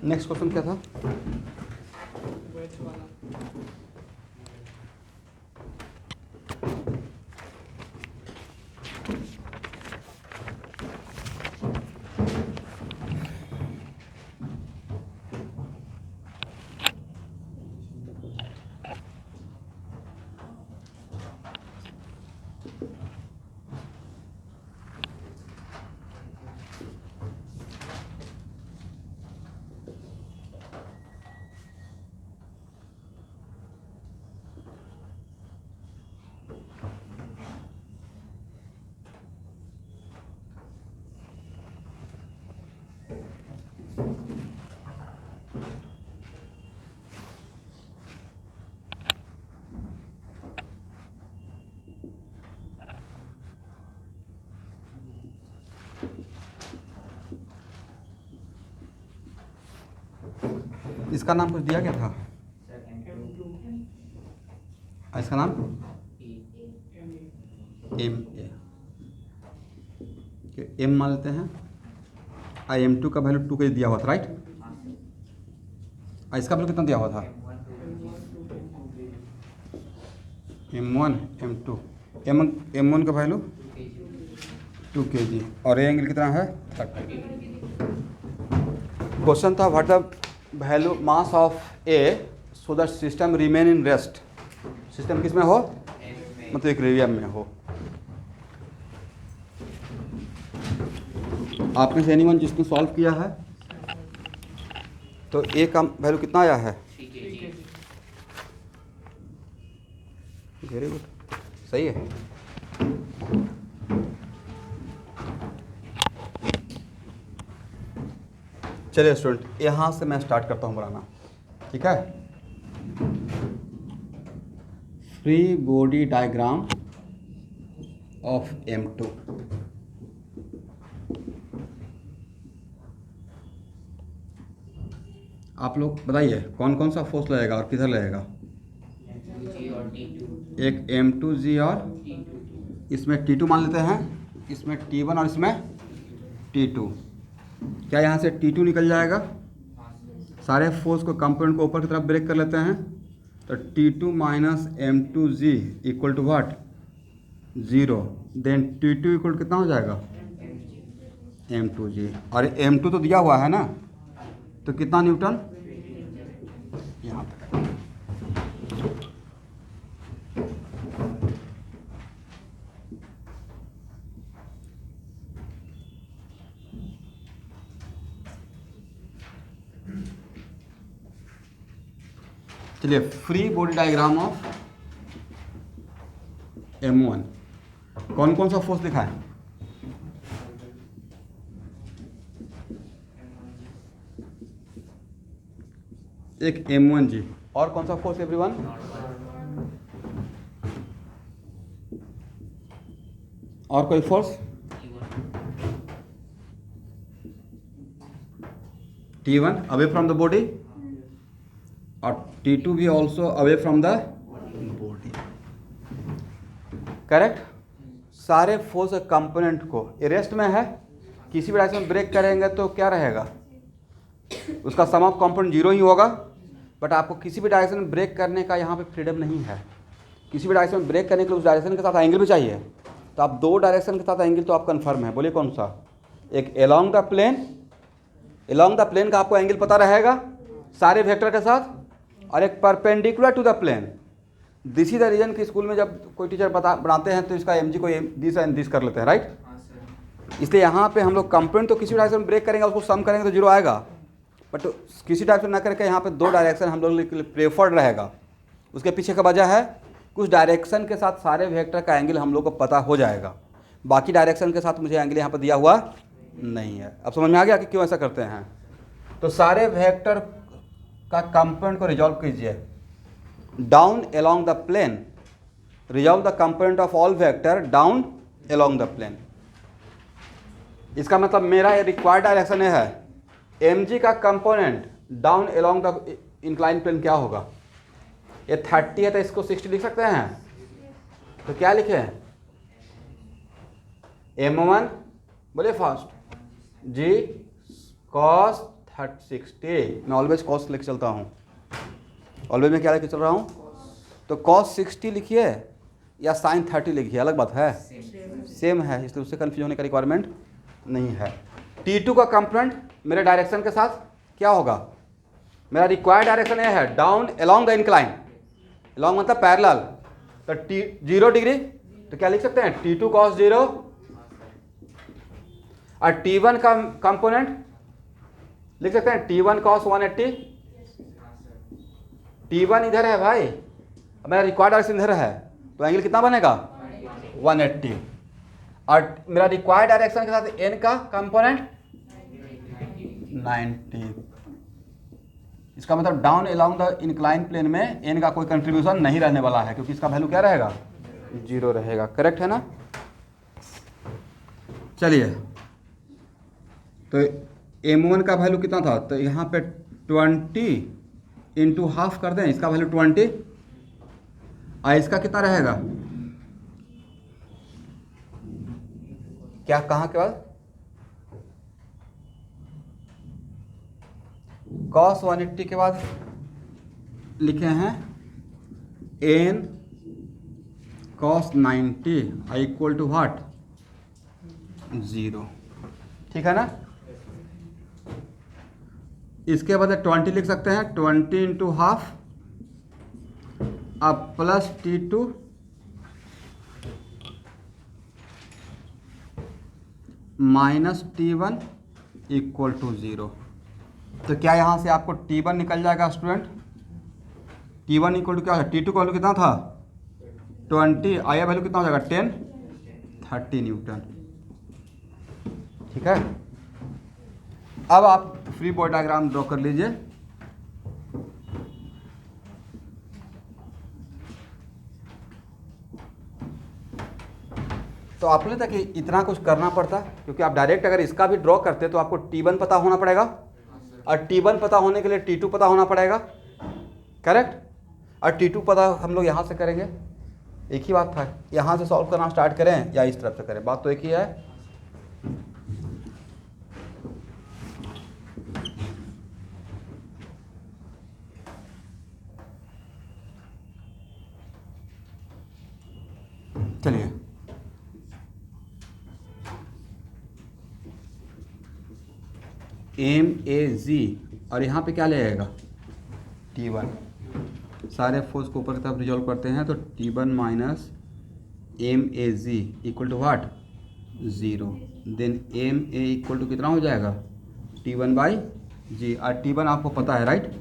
नेक्स्ट क्वेश्चन क्या था? वेज वाला। इसका नाम कुछ दिया गया था? सर M2 इसका नाम M एम मान लेते हैं। M2 का वैल्यू 2 के दिया हुआ था, राइट? इसका वैल्यू कितना दिया हुआ था? M1 M2 M1 का वैल्यू 2 kg और ये एंगल कितना है? 30। क्वेश्चन था what the value mass of A so that system remain in rest. System किस में हो? मतलब इक्विलिब्रियम में हो। आप में से एनीवन जिसने सॉल्व किया है तो ए का वैल्यू कितना आया है? वेरी गुड, सही है। चलिए स्टूडेंट, यहाँ से मैं स्टार्ट करता हूँ बनाना, ठीक है? Free body diagram of M2। आप लोग बताइए कौन कौन सा फोर्स लगेगा और किधर लगेगा? M2G और T2 एक M2G और इसमें T2 मान लेते हैं, इसमें T1 और इसमें T2। क्या यहाँ से T2 निकल जाएगा? सारे फोर्स को कंपोनेंट को ऊपर की तरफ ब्रेक कर लेते हैं तो T2 minus M2G equal to what? 0। Then T2 equal कितना हो जाएगा? M2G। और M2 तो दिया हुआ है ना, तो कितना न्यूटन? यहाँ तक। चलिए, free body diagram of M1 कौन कौन सा फोर्स दिखा है? एक M1G और कौन सा फोर्स एवरीवन? और कोई force? T1 away from the body और T2 भी also away from the body. Correct? सारे फोर्स कंपोनेंट को रेस्ट में है, किसी भी डायरेक्शन में ब्रेक करेंगे तो क्या रहेगा? उसका सम ऑफ कंपोनेंट 0 ही होगा। बट आपको किसी भी डायरेक्शन में ब्रेक करने का यहाँ पे फ्रीडम नहीं है। किसी भी डायरेक्शन में ब्रेक करने के लिए उस डायरेक्शन के साथ एंगल भी चाहिए। तो आप दो डायरेक्शन के साथ एंगल तो आप कन्फर्म है, बोलिए कौन सा? एक along the plane, along the plane का आपको एंगल पता रहेगा सारे वेक्टर के साथ, और एक perpendicular to the plane this is the reason कि स्कूल में जब कोई टीचर बनाते हैं तो इसका एम जी को दिस एंड दिस कर लेते हैं, राइट। हाँ सर। इसलिए यहाँ पे हम लोग कंपोनेंट तो किसी डायरेक्शन में ब्रेक करेंगे, उसको सम करेंगे तो जीरो आएगा, बट किसी डायरेक्शन ना करके यहाँ पे दो डायरेक्शन हम लोग के लिए प्रेफर्ड रहेगा। उसके पीछे का वजह है कुछ डायरेक्शन के साथ सारे वेक्टर का एंगल हम लोग को पता हो जाएगा, बाकी डायरेक्शन के साथ मुझे एंगल यहाँ पर दिया हुआ नहीं है। अब समझ में आ गया कि क्यों ऐसा करते हैं। तो सारे वेक्टर का कंपोनेंट को रिजॉल्व कीजिए down along the plane, resolve the component of all vector down along the plane. इसका मतलब मेरा ये रिक्वायर्ड डायरेक्शन है एम जी का component down along the incline plane क्या होगा। ये 30 है तो इसको 60 लिख सकते हैं, तो क्या लिखे M1 बोले फास्ट जी cos 60, मैं ऑलवेज cos लेके चलता हूँ, ऑलवेज में क्या लेके चल रहा हूँ, तो cos 60 लिखिए या sin 30 लिखिए, अलग बात है, सेम है, इसलिए उससे कन्फ्यूज होने का रिक्वायरमेंट नहीं है। T2 का कंपोनेंट मेरे डायरेक्शन के साथ क्या होगा, मेरा रिक्वायर्ड डायरेक्शन ये है down along the incline, along मतलब पैरेलल, तो T 0 डिग्री, तो क्या लिख सकते हैं T2 cos 0, और T1 का कंपोनेंट लिख सकते हैं T1 cos 180। T1 इधर है भाई, अब मेरा रिक्वायर्ड डायरेक्शन इधर है, तो एंगल कितना बनेगा 180, और मेरा रिक्वायर्ड डायरेक्शन के साथ n का कंपोनेंट 90। इसका मतलब down along the incline plane में n का कोई कंट्रीब्यूशन नहीं रहने वाला है, क्योंकि इसका वैल्यू क्या रहेगा 0 रहेगा। करेक्ट है ना। चलिए, तो M1 का वैल्यू कितना था, तो यहाँ पे 20 इंटू हाफ कर दें, इसका वैल्यू 20, और इसका कितना रहेगा, क्या कहाँ के बाद cos 180 के बाद लिखे हैं n cos 90 equal to what 0, ठीक है ना। इसके बाद 20 लिख सकते हैं, 20 इंटू हाफ अब plus T2 minus T1 equal to 0। तो क्या यहाँ से आपको T1 निकल जाएगा स्टूडेंट, T1 इक्वल टू क्या है, T2 का वैल्यू कितना था 20, आया वैल्यू कितना हो जाएगा 10, 30 न्यूटन, ठीक है। अब आप फ्री बॉडी डायग्राम ड्रॉ कर लीजिए। तो आपने तक इतना कुछ करना पड़ता, क्योंकि आप डायरेक्ट अगर इसका भी ड्रॉ करते तो आपको T1 पता होना पड़ेगा, और T1 पता होने के लिए T2 पता होना पड़ेगा, करेक्ट। और T2 पता हम लोग यहाँ से करेंगे, एक ही बात था, यहाँ से सॉल्व करना स्टार्ट करें या इस तरफ से करें, बात तो एक ही है। चलिए, MAG और यहाँ पे क्या लगेगा T1, सारे फोर्स को ऊपर की तरफ रिजॉल्व करते हैं, तो T1 minus MAG equal to what 0, then MA equal to कितना हो जाएगा T1 बाई G, और T1 आपको पता है राइट,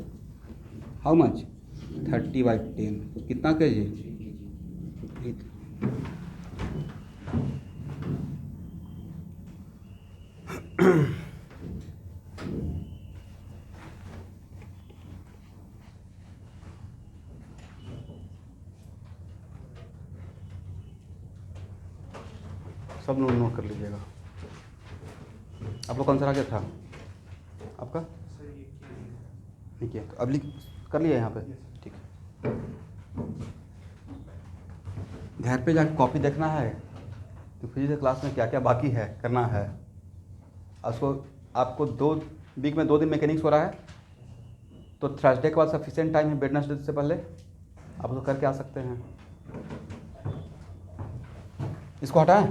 हाउ मच 30/10, कितना kg, सब लोग नोट कर लीजिएगा। आप लोग कौन सा आ गया था आपका, ठीक है, तो अब लिख कर लिया यहाँ पे, ठीक है। घर पे जाकर कॉपी देखना है कि फिजिक्स क्लास में क्या क्या बाकी है करना है। उसको आपको 2 वीक में 2 दिन मैकेनिक्स हो रहा है, तो थर्सडे के बाद सफिशिएंट टाइम है, वेडनेसडे से पहले आप लोग करके आ सकते हैं। इसको हटाएं,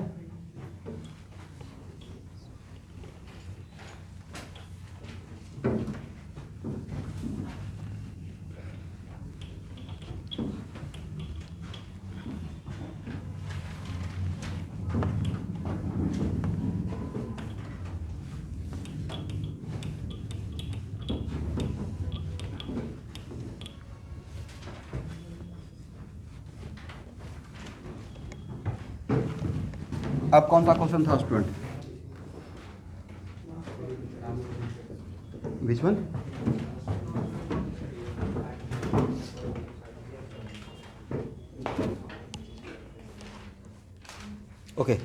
अब कौन सा क्वेश्चन था स्टूडेंट? Which one? ओके,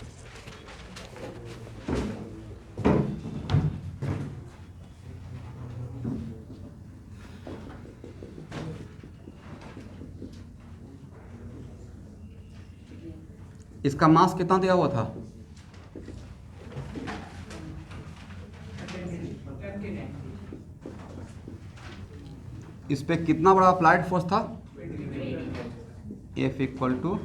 इसका मास कितना दिया हुआ था? 10 के 10 इस पे कितना बड़ा अप्लाइड फोर्स था? F equal to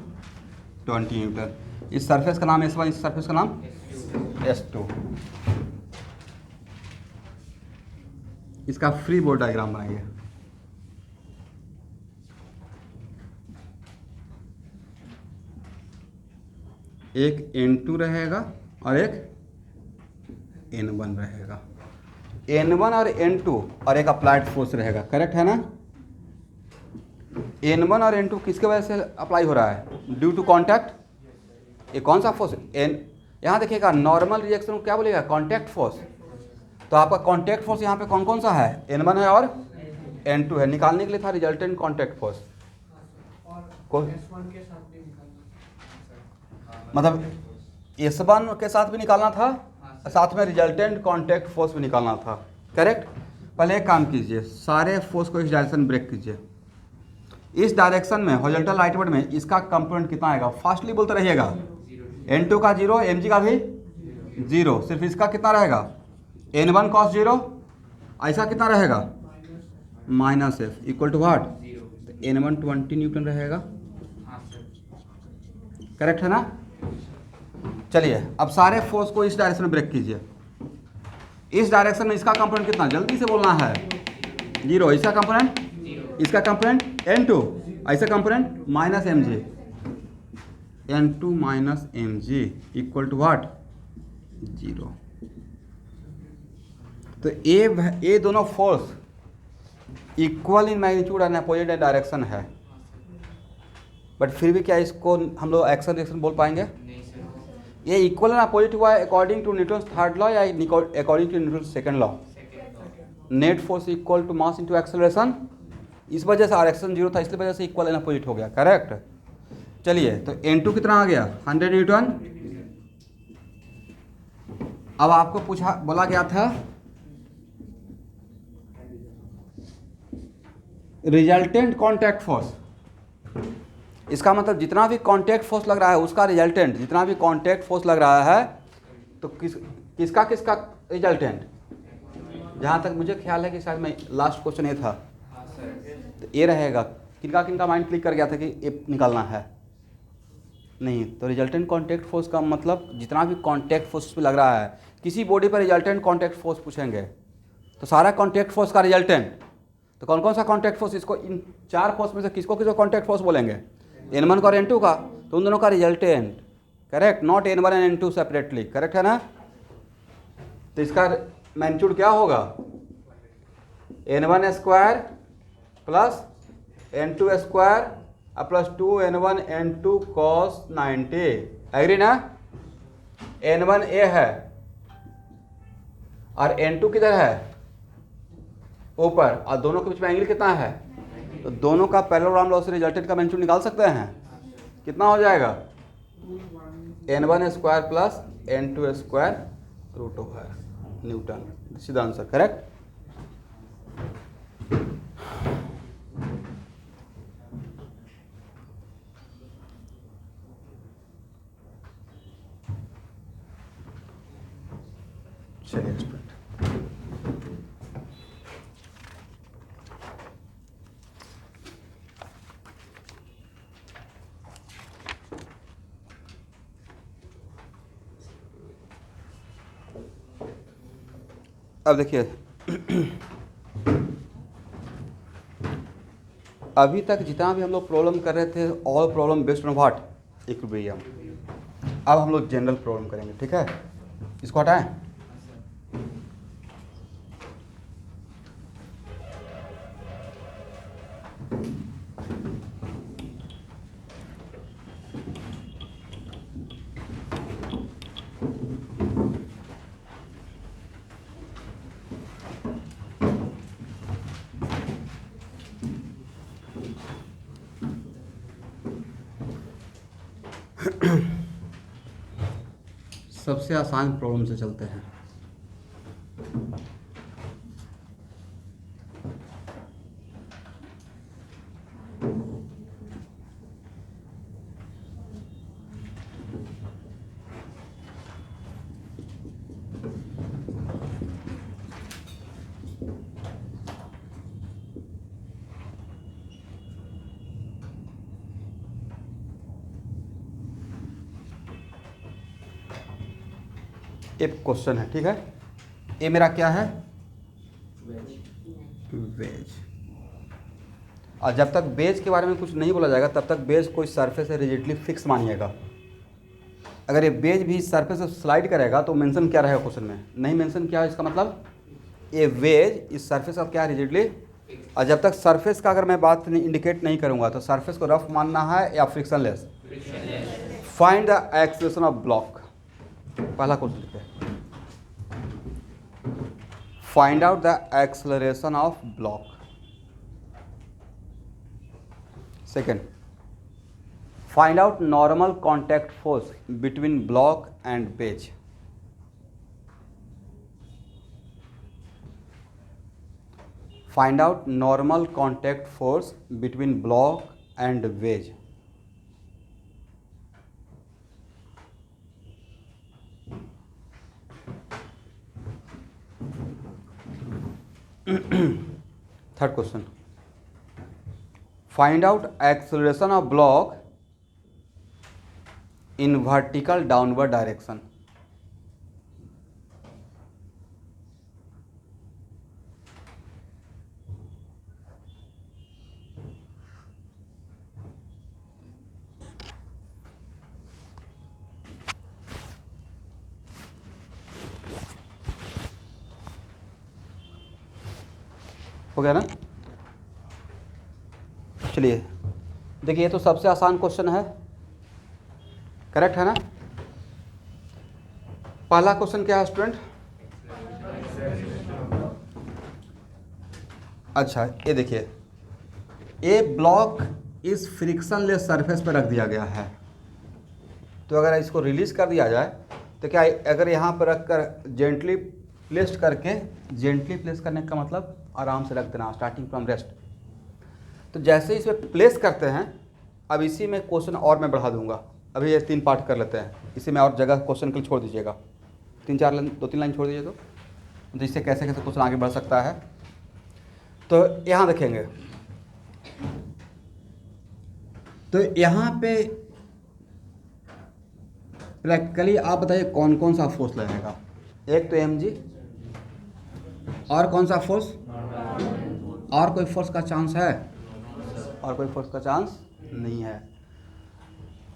20 newton. इस सरफेस का नाम S1, इस सरफेस का नाम S2। इसका फ्री बॉडी डायग्राम बनाइए। एक N2 रहेगा और एक N1 रहेगा। N1 और N2 और एक अप्लाइड फोर्स रहेगा, करेक्ट है ना? N1 और N2 किसके वजह से अप्लाई हो रहा है? Due to contact. ये कौन सा फोर्स? यहाँ देखिएगा, नॉर्मल रिएक्शन को क्या बोलेगा? Contact force. तो आपका कॉन्टैक्ट फोर्स यहाँ पे कौन कौन सा है? N1 है और N2 है। निकालने के लिए था रिजल्टेंट कॉन्टैक्ट फोर्स। और S1 के साथ भी निकालना, मतलब S1 के साथ भी निकालना था, साथ में रिजल्टेंट कॉन्टैक्ट फोर्स भी निकालना था, करेक्ट? पहले एक काम कीजिए, सारे फोर्स को इस डायरेक्शन में ब्रेक कीजिए। इस डायरेक्शन में हॉरिजॉन्टल राइटवर्ड में इसका कंपोनेंट कितना आएगा? फास्टली बोलते रहिएगा। N2 का 0, mg का भी 0, सिर्फ इसका कितना रहेगा? N1 cos 0, ऐसा कितना रहेगा? Minus F equal to what? N1 20 newton रहेगा, करेक्ट है ना? चलिए अब सारे फोर्स को इस डायरेक्शन में ब्रेक कीजिए। इस डायरेक्शन में इसका कंपोनेंट कितना? जल्दी से बोलना है। 0, इसका कंपोनेंट, इसका कंपोनेंट N2, ऐसा component minus mg। N2 minus mg equal to what? 0। तो ये दोनों force equal in magnitude and opposite direction है, बट फिर भी क्या इसको हम लोग एक्शन रिएक्शन बोल पाएंगे? नहीं सर, ये इक्वल एंड अपोजिट हुआ है according to Newton third law या according to Newton second law? Net force equal to mass into acceleration. इस वजह से डायरेक्शन 0 था, इसलिए वजह से इक्वल एंड अपोजिट हो गया, करेक्ट? चलिए तो N2 कितना आ गया? 100 न्यूटन। अब आपको पूछा, बोला गया था रिजल्टेंट कॉन्टैक्ट फोर्स। इसका मतलब जितना भी कॉन्टैक्ट फोर्स लग रहा है उसका रिजल्टेंट, जितना भी कॉन्टैक्ट फोर्स लग रहा है तो किसका किसका रिजल्टेंट? जहाँ तक मुझे ख्याल है कि शायद मैं लास्ट क्वेश्चन ये था, हाँ सर, तो ये रहेगा। किनका किनका माइंड क्लिक कर गया था कि ये निकालना है? नहीं, तो रिजल्टेंट कॉन्टैक्ट फोर्स का मतलब जितना भी कॉन्टैक्ट फोर्स पे लग रहा है, किसी बॉडी पर रिजल्टेंट कॉन्टैक्ट फोर्स पूछेंगे तो सारा कॉन्टैक्ट फोर्स का रिजल्टेंट। तो कौन कौन सा कॉन्टैक्ट फोर्स? इसको इन 4 फोर्स में से किसको किसको कॉन्टैक्ट फोर्स बोलेंगे? N1 का और N2 का, तो उन दोनों का resultant, correct? Not N1 and N2 separately, correct है ना? तो इसका मैग्नीट्यूड क्या होगा? N1 square plus N2 square plus 2N1 N2 cos 90, agree ना? N1 A है और N2 किधर है? ऊपर, और दोनों के बीच में एंगल कितना है? तो दोनों का पैरेललोग्राम लॉ से रिजल्टेंट का मैग्नीट्यूड निकाल सकते हैं। कितना हो जाएगा? N1 square plus N2 square root over newton. This is the answer, correct? चलिए स्टूडेंट, अब देखिए अभी तक जितना भी हम लोग प्रॉब्लम कर रहे थे, all problem based on what? Equilibrium. अब हम लोग जनरल प्रॉब्लम करेंगे, ठीक है? इसको हटाएं। सबसे आसान प्रॉब्लम से चलते हैं। एक क्वेश्चन है, ठीक है। ये मेरा क्या है? वेज। और जब तक बेज के बारे में कुछ नहीं बोला जाएगा तब तक बेज कोई सरफेस है रिजिडली फिक्स मानिएगा। अगर ये बेज भी सरफेस से स्लाइड करेगा तो मेंशन क्या रहेगा क्वेश्चन में? नहीं मेंशन क्या है, इसका मतलब ये वेज इस सरफेस का क्या है? रिजिडली। और जब तक सरफेस का अगर मैं बात इंडिकेट नहीं करूंगा तो सरफेस को रफ मानना है या frictionless. Find the acceleration of block. पहला क्वेश्चन लिखते हैं, find out the acceleration of block. Second, find out normal contact force between block and wedge. Find out normal contact force between block and wedge. Third question, find out acceleration of block in vertical downward direction. हो गया ना? चलिए देखिए, ये तो सबसे आसान question है, करेक्ट है ना? पहला क्वेश्चन क्या है स्टूडेंट? अच्छा ये देखिए, ये ब्लॉक इस फ्रिक्शनलेस सरफेस पर रख दिया गया है, तो अगर इसको रिलीज कर दिया जाए तो क्या, अगर यहाँ पर रख कर जेंटली प्लेस करके, जेंटली प्लेस करने का मतलब आराम से रख देना, स्टार्टिंग फ्रॉम रेस्ट। तो जैसे ही इसमें प्लेस करते हैं, अब इसी में क्वेश्चन और मैं बढ़ा दूंगा। अभी ये 3 पार्ट कर लेते हैं, इसी में और जगह क्वेश्चन के लिए छोड़ दीजिएगा, 2-3 लाइन छोड़ दीजिए तो इससे कैसे कैसे क्वेश्चन आगे बढ़ सकता है। तो यहाँ देखेंगे, तो यहाँ पे प्रैक्टिकली आप बताइए कौन कौन सा फोर्स लगेगा? एक तो mg, और कौन सा फोर्स? और कोई फोर्स का चांस है? और कोई फोर्स का चांस नहीं है।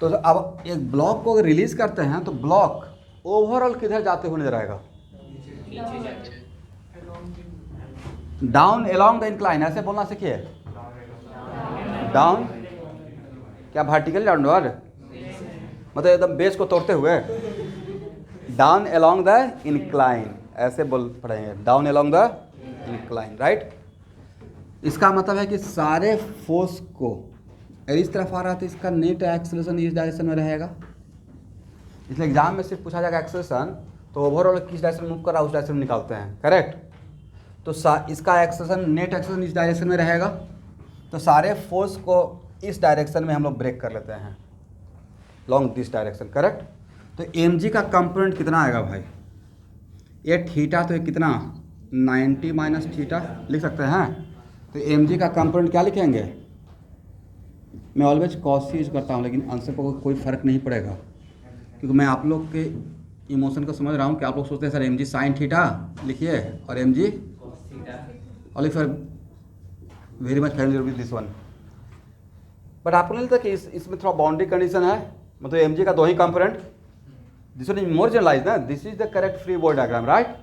तो अब एक ब्लॉक को अगर रिलीज करते हैं तो ब्लॉक ओवरऑल किधर जाते हुए नजर आएगा? डाउन अलोंग द इंक्लाइन, ऐसे बोलना सीखिए। डाउन क्या वर्टिकल डाउनवर्ड, मतलब एकदम बेस को तोड़ते हुए? डाउन अलोंग द इंक्लाइन, ऐसे बोल पड़ेंगे, down along the incline, right. इसका मतलब है कि सारे फोर्स को अगर इस तरफ आ रहा है तो इसका नेट एक्सेलरेशन इस डायरेक्शन में रहेगा। इसलिए एग्जाम में सिर्फ पूछा जाएगा एक्सेलरेशन, तो ओवरऑल किस डायरेक्शन में मूव कर रहा है उस डायरेक्शन में निकालते हैं, करेक्ट। तो इसका एक्सेलरेशन, नेट एक्सेलरेशन इस डायरेक्शन में रहेगा, तो सारे फोर्स को इस डायरेक्शन में हम लोग ब्रेक कर लेते हैं, लॉन्ग दिस डायरेक्शन, करेक्ट। तो mg का कंपोनेंट कितना आएगा भाई? ये थीटा, तो ये कितना 90 माइनस थीटा लिख सकते हैं। तो mg का कंपोनेंट क्या लिखेंगे? मैं ऑलवेज कॉस यूज करता हूँ, लेकिन आंसर पर कोई फ़र्क नहीं पड़ेगा, क्योंकि मैं आप लोग के इमोशन को समझ रहा हूँ कि आप लोग सोचते हैं सर mg साइन थीटा लिखिए और mg और if very much familiar with this one. But आपको नहीं लगता कि इसमें थोड़ा बाउंड्री कंडीशन है? मतलब mg का 2 ही component, this one is more generalize ना, this is the correct free body diagram, right.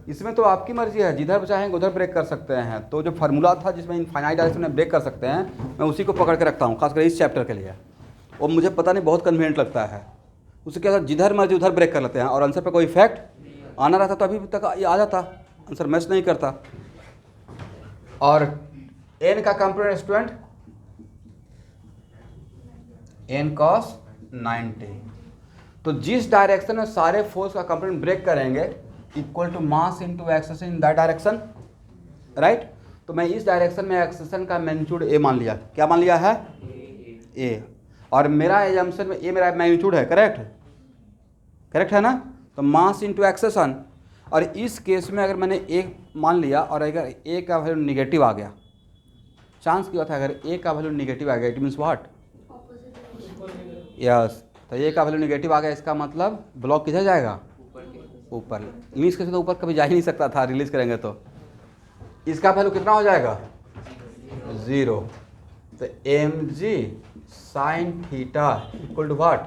इसमें तो आपकी मर्जी है, जिधर चाहेंगे उधर ब्रेक कर सकते हैं। तो जो फार्मूला था जिसमें इनफाइनाइट डायरेक्शन में ब्रेक कर सकते हैं, मैं उसी को पकड़ के रखता हूँ, खासकर इस चैप्टर के लिए। वो मुझे पता नहीं बहुत कन्वीनियंट लगता है। उससे क्या, जिधर मर्जी उधर ब्रेक कर लेते हैं और आंसर पर कोई इफेक्ट आना रहता तो अभी तक ये आ जाता, आंसर मैच नहीं करता। और एन का कंपोनेंट स्टूडेंट, एन कॉस 90। तो जिस डायरेक्शन में सारे फोर्स का कंपोनेंट ब्रेक करेंगे equal to mass into acceleration in that direction, right. तो मैं इस डायरेक्शन में एक्सेलरेशन का मैग्नीट्यूड ए मान लिया। क्या मान लिया है? ए। और मेरा एजम्पशन में ए मेरा मैग्नीट्यूड है, करेक्ट? करेक्ट है ना? तो मास इनटू एक्सेलरेशन, और इस केस में अगर मैंने ए मान लिया और अगर ए का वैल्यू निगेटिव आ गया, चांस क्या होता है अगर ए का वैल्यू निगेटिव आ गया, इट मीन्स व्हाट? यस। तो ए का वैल्यू निगेटिव आ गया, इसका मतलब ब्लॉक किधर जाएगा? ऊपर। रिलीज कैसे? तो ऊपर कभी जा ही नहीं सकता था, रिलीज करेंगे तो इसका वैल्यू कितना हो जाएगा? 0। तो m g sine theta equal to what?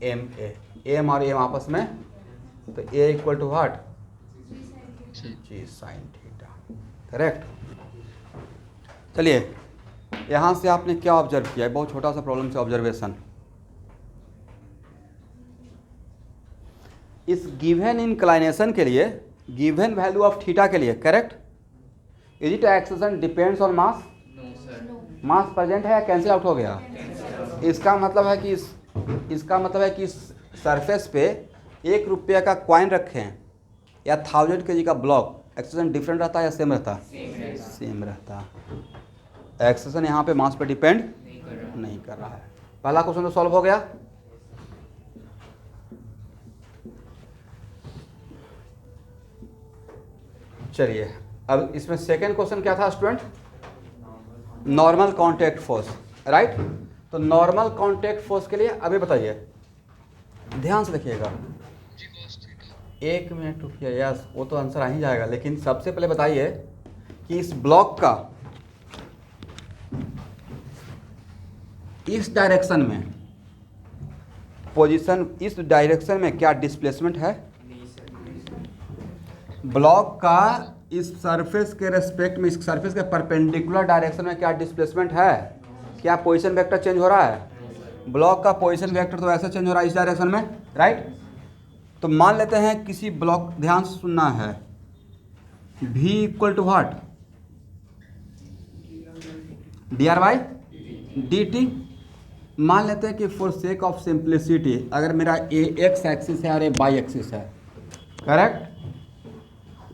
M a. M और एम आपस में, तो a equal to what? G sine theta, correct. चलिए, यहाँ से आपने क्या ऑब्जर्व किया है? बहुत छोटा सा प्रॉब्लम से ऑब्जर्वेशन। इस गिवन इंक्लाइनेशन के लिए, गिवन वैल्यू ऑफ थीटा के लिए, correct, is it acceleration depends on mass? Mass present है या कैंसिल आउट हो गया? इसका मतलब है कि इस सरफेस पे 1 रुपये का कॉइन रखें या 1000 kg का ब्लॉक, एक्सेलरेशन डिफरेंट रहता है या सेम रहता? सेम रहता। एक्सेलरेशन यहाँ पे मास पे डिपेंड नहीं कर रहा है। पहला क्वेश्चन तो सॉल्व हो गया। चलिए, अब इसमें सेकेंड क्वेश्चन क्या था student? Normal contact force, right. तो नॉर्मल कॉन्टैक्ट फोर्स के लिए अभी बताइए, ध्यान से देखिएगा। 1 मिनट रुकिए, यस वो तो आंसर आ ही जाएगा, लेकिन सबसे पहले बताइए कि इस ब्लॉक का इस डायरेक्शन में पोजीशन, इस डायरेक्शन में क्या डिस्प्लेसमेंट है? ब्लॉक का इस सरफेस के रेस्पेक्ट में, इस सरफेस के परपेंडिकुलर डायरेक्शन में क्या डिस्प्लेसमेंट है? क्या पोजीशन वेक्टर चेंज हो रहा है? ब्लॉक का पोजीशन वेक्टर तो ऐसे चेंज हो रहा है इस डायरेक्शन में, राइट। तो मान लेते हैं किसी ब्लॉक, ध्यान से सुनना है, v equal to what? dr/dt। मान लेते हैं कि फॉर सेक ऑफ सिंप्लिसिटी अगर मेरा ए एक्स एक्सिस है और ए वाई एक्सिस है, करेक्ट,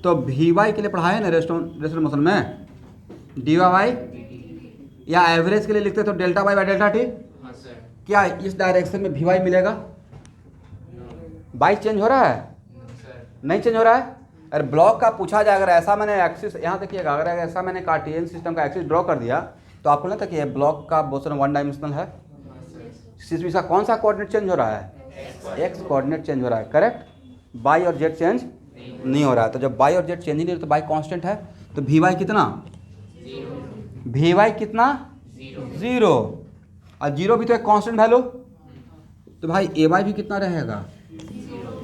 तो वी वाई के लिए पढ़ा है ना रेस्टोरेंट मोशन में, डी वाई, या एवरेज के लिए लिखते तो delta Y by delta T. क्या इस डायरेक्शन में वी वाई मिलेगा? वाई चेंज हो रहा है? नहीं चेंज हो रहा है। अगर ब्लॉक का पूछा जाए, अगर ऐसा मैंने एक्सिस, यहाँ देखिएगा, अगर ऐसा मैंने कार्टेशियन सिस्टम का एक्सिस ड्रॉ कर दिया तो आपको लगता है कि ये ब्लॉक का मोशन 1 डायमेंशनल है। इसका कौन सा कोऑर्डिनेट चेंज हो रहा है? एक्स कोऑर्डिनेट चेंज हो रहा है, करेक्ट। वाई और जेड चेंज नहीं हो रहा है। तो जब वाई और जेड चेंज नहीं हो रहा तो वाई कांस्टेंट है, तो वी वाई कितना? वी वाई कितना? 0। और 0 भी तो एक कांस्टेंट वैल्यू, तो भाई ए वाई भी कितना रहेगा?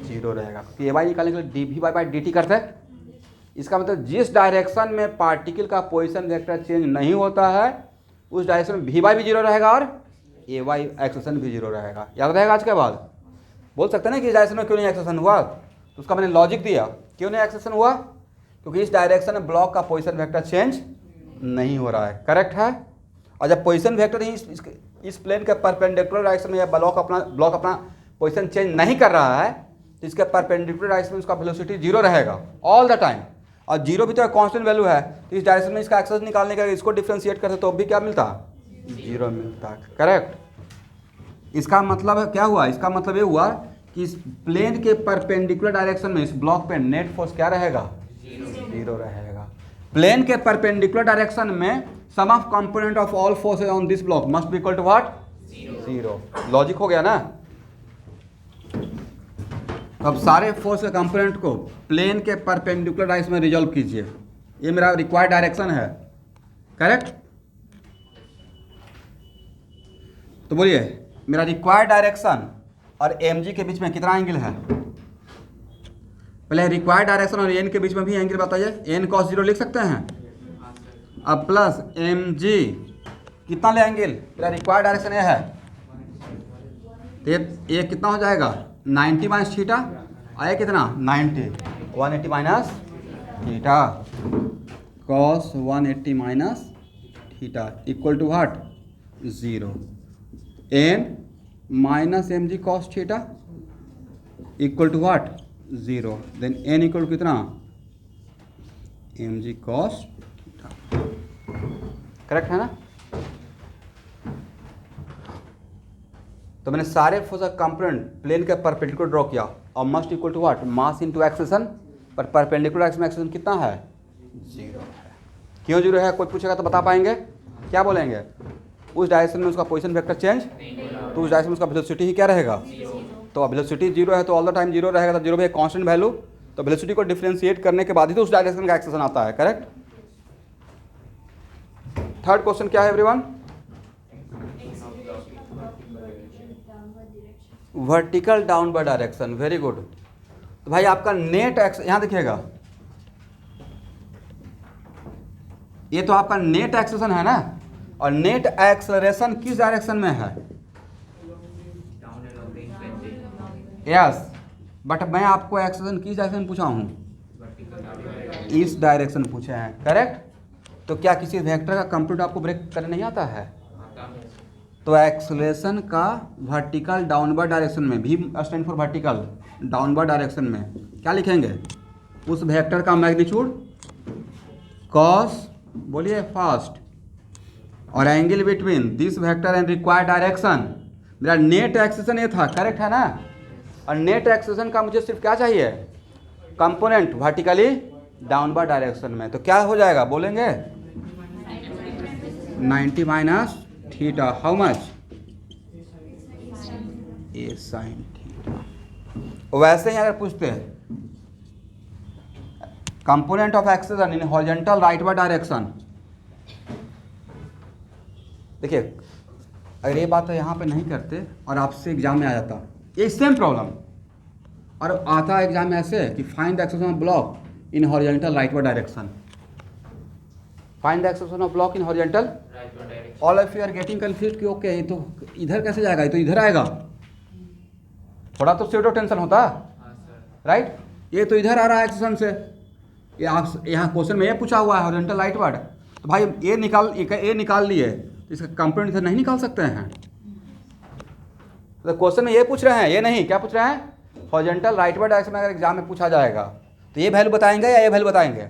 0 रहेगा। ए वाई निकालने के लिए D V Y by D T करते हैं। इसका मतलब जिस डायरेक्शन में पार्टिकल का पोजीशन वेक्टर चेंज नहीं होता है उस डायरेक्शन में वी वाई भी 0 रहेगा और ए वाई एक्सेलरेशन भी 0 रहेगा। याद रहेगा आज के बाद? बोल सकते हैं ना कि इस डायरेक्शन में क्यों नहीं एक्सेलरेशन हुआ, तो उसका मैंने लॉजिक दिया। क्यों नहीं एक्सेलरेशन हुआ? क्योंकि इस डायरेक्शन में ब्लॉक का पोजीशन वेक्टर चेंज नहीं हो रहा है, करेक्ट है। और जब पोजीशन वेक्टर ही इस प्लेन के परपेंडिकुलर डायरेक्शन में या ब्लॉक अपना पोजीशन चेंज नहीं कर रहा है तो इसके परपेंडिकुलर डायरेक्शन में उसका वेलोसिटी 0 रहेगा ऑल द टाइम। और 0 भी तो एक कांस्टेंट वैल्यू है, तो इस डायरेक्शन में इसका एक्सेस निकालने का इसको डिफ्रेंशिएट करते तो भी क्या मिलता? 0 मिलता, करेक्ट। इसका मतलब क्या हुआ? इसका मतलब ये हुआ कि इस प्लेन के परपेंडिकुलर डायरेक्शन में इस ब्लॉक पे नेट फोर्स क्या रहेगा? 0 रहेगा। प्लेन के परपेंडिकुलर डायरेक्शन में sum of component of all forces on this block must be equal to what? 0। Logic हो गया ना? अब सारे फोर्स के कंपोनेंट को प्लेन के परपेंडिकुलर डायरेक्शन में रिजॉल्व कीजिए। ये मेरा रिक्वायर्ड डायरेक्शन है, करेक्ट। तो बोलिए मेरा रिक्वायर्ड डायरेक्शन और एम जी के बीच में कितना एंगल है? पहले रिक्वायर्ड डायरेक्शन और एन के बीच में भी एंगल बताइए। एन cos 0 लिख सकते हैं, अब प्लस एम जी कितना ले एंगल? मेरा रिक्वायर्ड डायरेक्शन ये है, तो ये कितना हो जाएगा? 90 माइनस थीटा। आया कितना? 90। 180 minus theta cos 180 minus theta equal to what? 0। N minus m g cos theta equal to what 0, then n equal to कितना m g cos theta. Correct है ना? तो मैंने सारे फोर्स कंपोनेंट प्लेन के perpendicular draw किया और must equal to what mass into acceleration, पर परपेंडिकुलर एक्स में एक्सेलेरेशन कितना है 0 है। क्यों 0 है? कोई पूछेगा तो बता पाएंगे? क्या बोलेंगे? उस डायरेक्शन में उसका पोजीशन वेक्टर चेंज, तो उस डायरेक्शन में उसका वेलोसिटी ही क्या रहेगा? तो अब वेलोसिटी 0 है तो ऑल द टाइम 0 रहेगा, तो 0 भी एक कांस्टेंट वैल्यू, तो वेलोसिटी को डिफरेंशिएट करने के बाद ही तो उस डायरेक्शन का एक्सेलेरेशन आता है। करेक्ट। थर्ड क्वेश्चन क्या है everyone? Vertical downward direction. Very good. तो भाई आपका नेट एक्स यहां देखिएगा, ये तो आपका नेट एक्सेलेरेशन है ना, और नेट एक्सेलरेशन किस डायरेक्शन में है? यस, बट मैं आपको एक्सेलेरेशन किस डायरेक्शन में पूछा हूँ? इस डायरेक्शन पूछे हैं। करेक्ट। तो क्या किसी वेक्टर का कंप्यूटर आपको ब्रेक करने नहीं आता है? तो एक्सेलरेशन का वर्टिकल डाउनवर्ड डायरेक्शन में, भी stand for vertical downward direction में क्या लिखेंगे? उस वेक्टर का मैग्नीट्यूड कॉस, बोलिए फास्ट, और angle between this vector and required direction. मेरा नेट एक्सेलेरेशन ये था। करेक्ट है ना? और नेट एक्सेलेरेशन का मुझे सिर्फ क्या चाहिए? कंपोनेंट वर्टिकली डाउनवर्ड डायरेक्शन में। तो क्या हो जाएगा बोलेंगे? 90 minus theta, how much? A sine theta. वैसे ही अगर पूछते हैं component of acceleration in horizontal rightward direction, देखिए अगर ये बात तो यहाँ पे नहीं करते और आपसे एग्जाम में आ जाता ये सेम प्रॉब्लम, और आता एग्जाम में ऐसे कि find the acceleration of block in horizontal rightward direction, find the acceleration of block in horizontal. All of you are getting confused कि ओके ये तो इधर कैसे जाएगा, ये तो इधर आएगा। थोड़ा तो स्यूडो टेंशन होता, राइट? ये तो इधर आ रहा है एक्सेलेरेशन से, ये आप यहाँ क्वेश्चन में ये पूछा हुआ है हॉरिजॉन्टल राइटवर्ड, तो भाई ये निकाल लिए, तो इसका कंपोनेंट इधर नहीं निकाल सकते हैं। तो क्वेश्चन में ये पूछ रहे हैं, ये नहीं, क्या पूछ रहे हैं? हॉरिजॉन्टल राइटवर्ड डायरेक्शन में अगर एग्जाम में पूछा जाएगा तो ये वैल्यू बताएंगे या ये वैल्यू बताएंगे?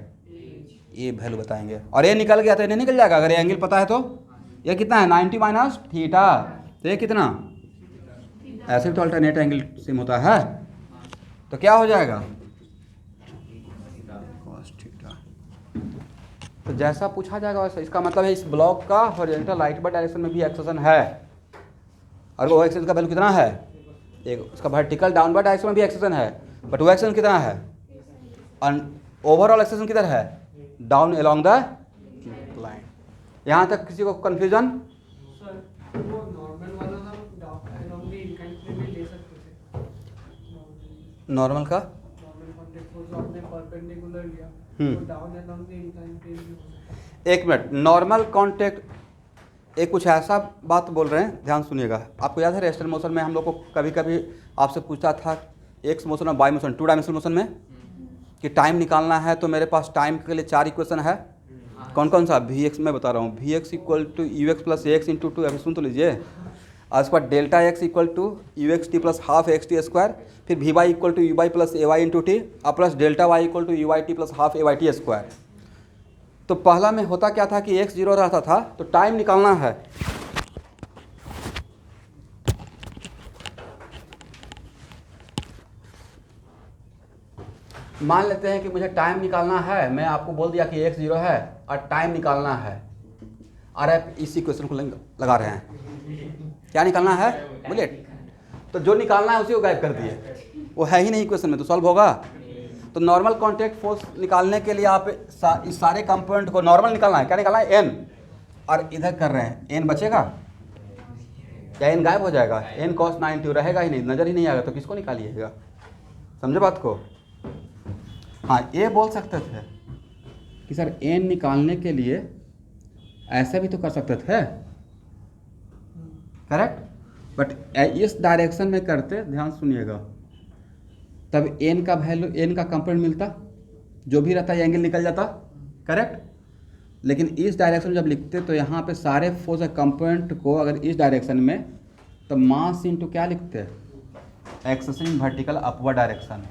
ये वैल्यू बताएंगे। और ये निकल गया तो ये नहीं निकल जाएगा? अगर ये एंगल पता है तो ये कितना है? 90 माइनस थीटा, तो ये कितना? ऐसे भी तो अल्टरनेट एंगल सेम होता है, तो क्या हो जाएगा? cos theta. तो जैसा पूछा जाएगा वैसा, इसका मतलब है इस ब्लॉक का हॉरिजॉन्टल राइटवर्ड डायरेक्शन में भी एक्सेलेरेशन है, और वो एक्सेलेरेशन का वैल्यू कितना है? एक। उसका वर्टिकल डाउनवर्ड डायरेक्शन में भी एक्सेलेरेशन है, बट वो एक्सेलेरेशन कितना है? ओवरऑल एक्सेलेरेशन किधर है? Down along the line. यहाँ तक किसी को कंफ्यूजन? सर वो नॉर्मल वाला हम along the inclined plane में ले सकते थे। नॉर्मल का नॉर्मल कॉन्टेक्ट जो आपने परपेंडिकुलर लिया, तो down along the inclined plane भी हो सकता है। एक मिनट, नॉर्मल कॉन्टेक्ट एक कुछ ऐसा बात बोल रहे हैं, ध्यान सुनिएगा। आपको याद है रेस्टल मोशन में हम लोग को कभी कभी आपसे पूछता था एक्स मोशन और वाई मोशन, 2 डायमेंशनल मोशन में, कि टाइम निकालना है तो मेरे पास टाइम के लिए 4 इक्वेशन है। कौन कौन सा? वी एक्स मैं बता रहा हूँ, v x equal to u x plus x into 2, अभी सुन तो लीजिए। और उसके बाद delta x equal to u x t plus half x t square, फिर v y equal to u y plus a y into t, और plus delta y equal to u y t plus half a y t square. तो पहला में होता क्या था कि x 0 रहता था, तो टाइम निकालना है। मान लेते हैं कि मुझे टाइम निकालना है, मैं आपको बोल दिया कि x 0 है और टाइम निकालना है, और आप इसी क्वेश्चन को लगा रहे हैं। क्या निकालना है बोलिए? तो जो निकालना है उसी को गायब कर दिए, वो है ही नहीं क्वेश्चन में, तो सॉल्व होगा। तो नॉर्मल कॉन्टैक्ट फोर्स निकालने के लिए आप इस सारे कंपोनेंट को नॉर्मल निकालना है। क्या निकालना है? n, और इधर कर रहे हैं, n बचेगा या n गायब हो जाएगा? n cos 90 रहेगा ही नहीं, नज़र ही नहीं आएगा, तो किसको निकालिएगा? समझे बात को? हाँ, ये बोल सकते थे कि सर n निकालने के लिए ऐसा भी तो कर सकते थे, करेक्ट? बट इस डायरेक्शन में करते, ध्यान सुनिएगा, तब n का वैल्यू, n का कंपोनेंट मिलता, जो भी रहता है एंगल निकल जाता, करेक्ट? लेकिन इस डायरेक्शन में जब लिखते तो यहाँ पे सारे फोर्स कंपोनेंट को अगर इस डायरेक्शन में तो मास इंटू क्या लिखते हैं, acceleration in vertical upward direction.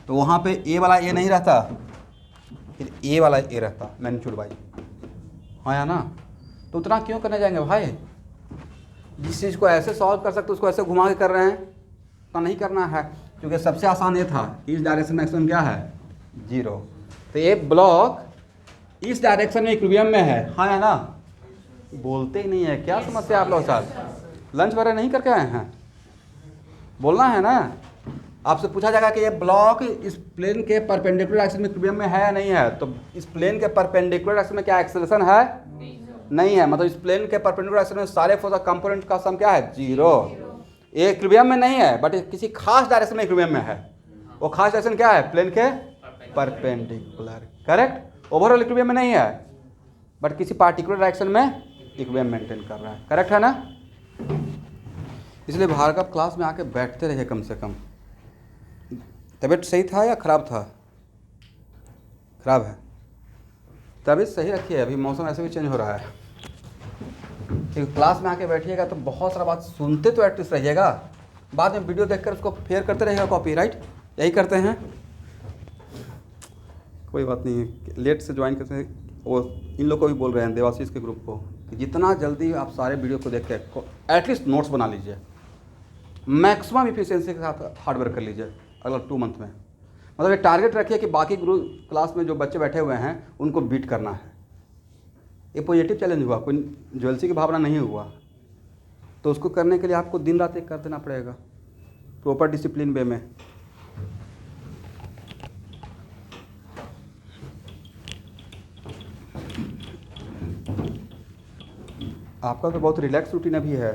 तो वहाँ पे ए वाला ए नहीं रहता, फिर ए वाला ए रहता मैग्नीट्यूड बाई, हाँ या ना। तो उतना क्यों करने जाएंगे भाई, जिस चीज़ को ऐसे सॉल्व कर सकते उसको ऐसे घुमा के कर रहे हैं, तो नहीं करना है, क्योंकि सबसे आसान ये था, इस डायरेक्शन में एक्शन क्या है 0। तो ये ब्लॉक इस डायरेक्शन में इक्विलिब्रियम में है, हाँ या ना। बोलते ही नहीं है, क्या समस्या आप लोग साथ लंच वगैरह नहीं करके आए हैं, बोलना है ना। आपसे पूछा जाएगा कि ये ब्लॉक इस प्लेन के परपेंडिकुलर डायरेक्शन में इक्विलिब्रियम में है या नहीं है, तो इस प्लेन के परपेंडिकुलर डायरेक्शन में क्या एक्सेलरेशन है, नहीं है, मतलब इस प्लेन के परपेंडिकुलर डायरेक्शन में सारे फोर्स कंपोनेंट का सम क्या है 0। ये इक्विलिब्रियम में नहीं है, बट किसी खास डायरेक्शन में इक्विलिब्रियम में है। वो खास डायरेक्शन क्या है, प्लेन के परपेंडिकुलर, करेक्ट। ओवरऑल इक्विलिब्रियम में नहीं है, बट किसी पार्टिकुलर डायरेक्शन में इक्विलिब्रियम मेंटेन कर रहा है, करेक्ट है ना। इसलिए भार्गव क्लास में आके बैठते रहे कम से कम। तबीयत सही था या खराब था, खराब है, तबीयत सही रखिए, अभी मौसम ऐसे भी चेंज हो रहा है। ठीक, क्लास में आके बैठिएगा तो बहुत सारा बात सुनते तो एटलीस्ट रहिएगा, बाद में वीडियो देखकर उसको फेयर करते रहिएगा कॉपी, राइट, यही करते हैं। कोई बात नहीं, लेट से ज्वाइन करते हैं, वो इन लोग को भी बोल रहे हैं देवाशीष के ग्रुप को कि जितना जल्दी आप सारे वीडियो को देख के एटलीस्ट नोट्स बना लीजिए, मैक्सिमम इफिशिएंसी के साथ हार्ड वर्क कर लीजिए अगला 2 मंथ में। मतलब एक टारगेट रखिए कि बाकी ग्रुप क्लास में जो बच्चे बैठे हुए हैं उनको बीट करना है। ये पॉजिटिव चैलेंज हुआ, कोई ज्वेलसी की भावना नहीं हुआ, तो उसको करने के लिए आपको दिन रात एक कर देना पड़ेगा प्रॉपर डिसिप्लिन वे में। आपका तो बहुत रिलैक्स रूटीन अभी है।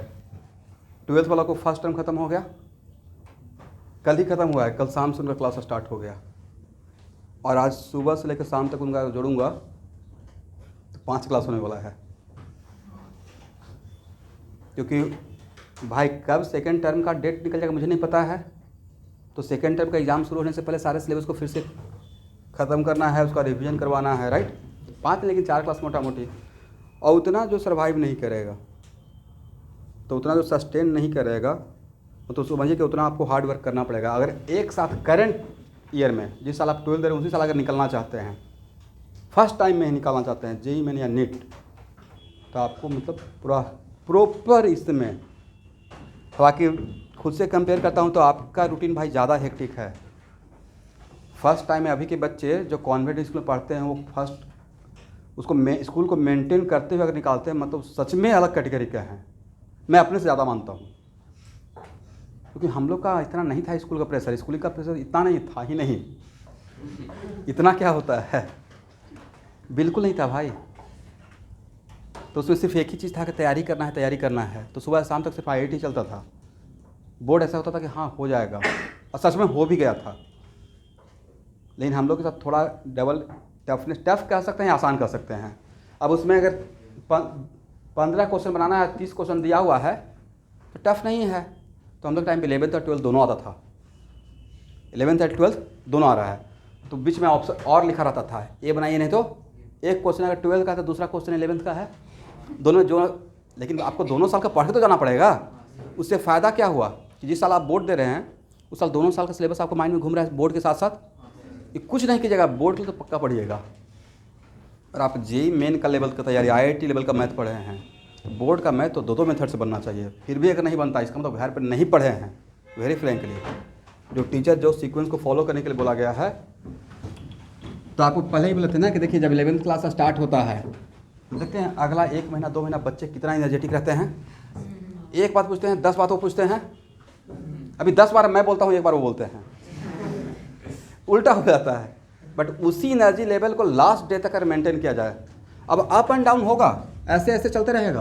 12th वाला को फर्स्ट टर्म ख़त्म हो गया, कल ही ख़त्म हुआ है, कल शाम से उनका क्लास स्टार्ट हो गया, और आज सुबह से लेकर शाम तक उनका जोड़ूंगा तो 5 क्लास होने वाला है। क्योंकि भाई कब सेकेंड टर्म का डेट निकल जाएगा मुझे नहीं पता है, तो सेकेंड टर्म का एग्ज़ाम शुरू होने से पहले सारे सिलेबस को फिर से ख़त्म करना है, उसका रिवीजन करवाना है, राइट। 5 लेकिन 4 क्लास मोटा मोटी, और उतना जो सर्वाइव नहीं करेगा, तो उतना जो सस्टेन नहीं करेगा, तो समझिए कि उतना आपको हार्ड वर्क करना पड़ेगा। अगर एक साथ करंट ईयर में, जिस साल आप 12 दे रहे हैं उसी साल अगर निकलना चाहते हैं, फर्स्ट टाइम में ही निकालना चाहते हैं जेईई मेन या नीट, तो आपको मतलब पूरा प्रॉपर इसमें, बाकी खुद से कंपेयर करता हूँ तो आपका रूटीन भाई ज़्यादा हेक्टिक है। फर्स्ट टाइम में अभी के बच्चे जो कॉन्वेंट स्कूल में पढ़ते हैं, वो फर्स्ट उसको स्कूल को मेंटेन करते हुए अगर निकालते हैं, मतलब सच में अलग कैटेगरी का है, मैं अपने से ज़्यादा मानता हूँ। क्योंकि हम लोग का इतना नहीं था स्कूल का प्रेशर, स्कूलिंग का प्रेशर इतना नहीं था ही नहीं, इतना क्या होता है, बिल्कुल नहीं था भाई। तो उसमें सिर्फ एक ही चीज़ था कि तैयारी करना है, तैयारी करना है। तो सुबह शाम तक सिर्फ IIT चलता था, बोर्ड ऐसा होता था कि हाँ हो जाएगा, और सच में हो भी गया था। लेकिन हम लोग के साथ थोड़ा डबल टफनेस, टफ कह सकते हैं, आसान कह सकते हैं। अब उसमें अगर 15 क्वेश्चन बनाना है, 30 क्वेश्चन दिया हुआ है, तो टफ नहीं है। तो हम लोग टाइम पे 11th और 12th दोनों आता था, 11th और 12th दोनों आ रहा है, तो बीच में ऑप्शन और लिखा रहता था, ये बनाइए, नहीं तो एक क्वेश्चन अगर 12th का है तो दूसरा क्वेश्चन 11th का है, दोनों जो। लेकिन आपको दोनों साल का पढ़ के तो जाना पड़ेगा। उससे फ़ायदा क्या हुआ कि जिस साल आप बोर्ड दे रहे हैं उस साल दोनों साल का सिलेबस आपको माइंड में घूम रहा है बोर्ड के साथ साथ, ये कुछ नहीं कीजिएगा, बोर्ड के लिए तो पक्का पढ़िएगा। और आप जेईई मेन का लेवल का तैयारी, IIT लेवल का मैथ पढ़े हैं, तो बोर्ड का मैथ तो दो मेथड से बनना चाहिए। फिर भी अगर नहीं बनता, इसका मतलब घर पर नहीं पढ़े हैं। वेरी फ्रैंकली, जो टीचर जो सीक्वेंस को फॉलो करने के लिए बोला गया है, तो आपको पहले ही बोले थे ना कि देखिए जब 11th क्लास स्टार्ट होता है, देखते हैं अगला 1 महीना 2 महीना बच्चे कितना एनर्जेटिक रहते हैं। एक बात पूछते हैं, 10 बात वो पूछते हैं। अभी 10 बार मैं बोलता हूँ, 1 बार वो बोलते हैं, उल्टा हो जाता है। बट उसी एनर्जी लेवल को लास्ट डे तक अगर मेंटेन किया जाए, अब अप एंड डाउन होगा, ऐसे ऐसे चलते रहेगा।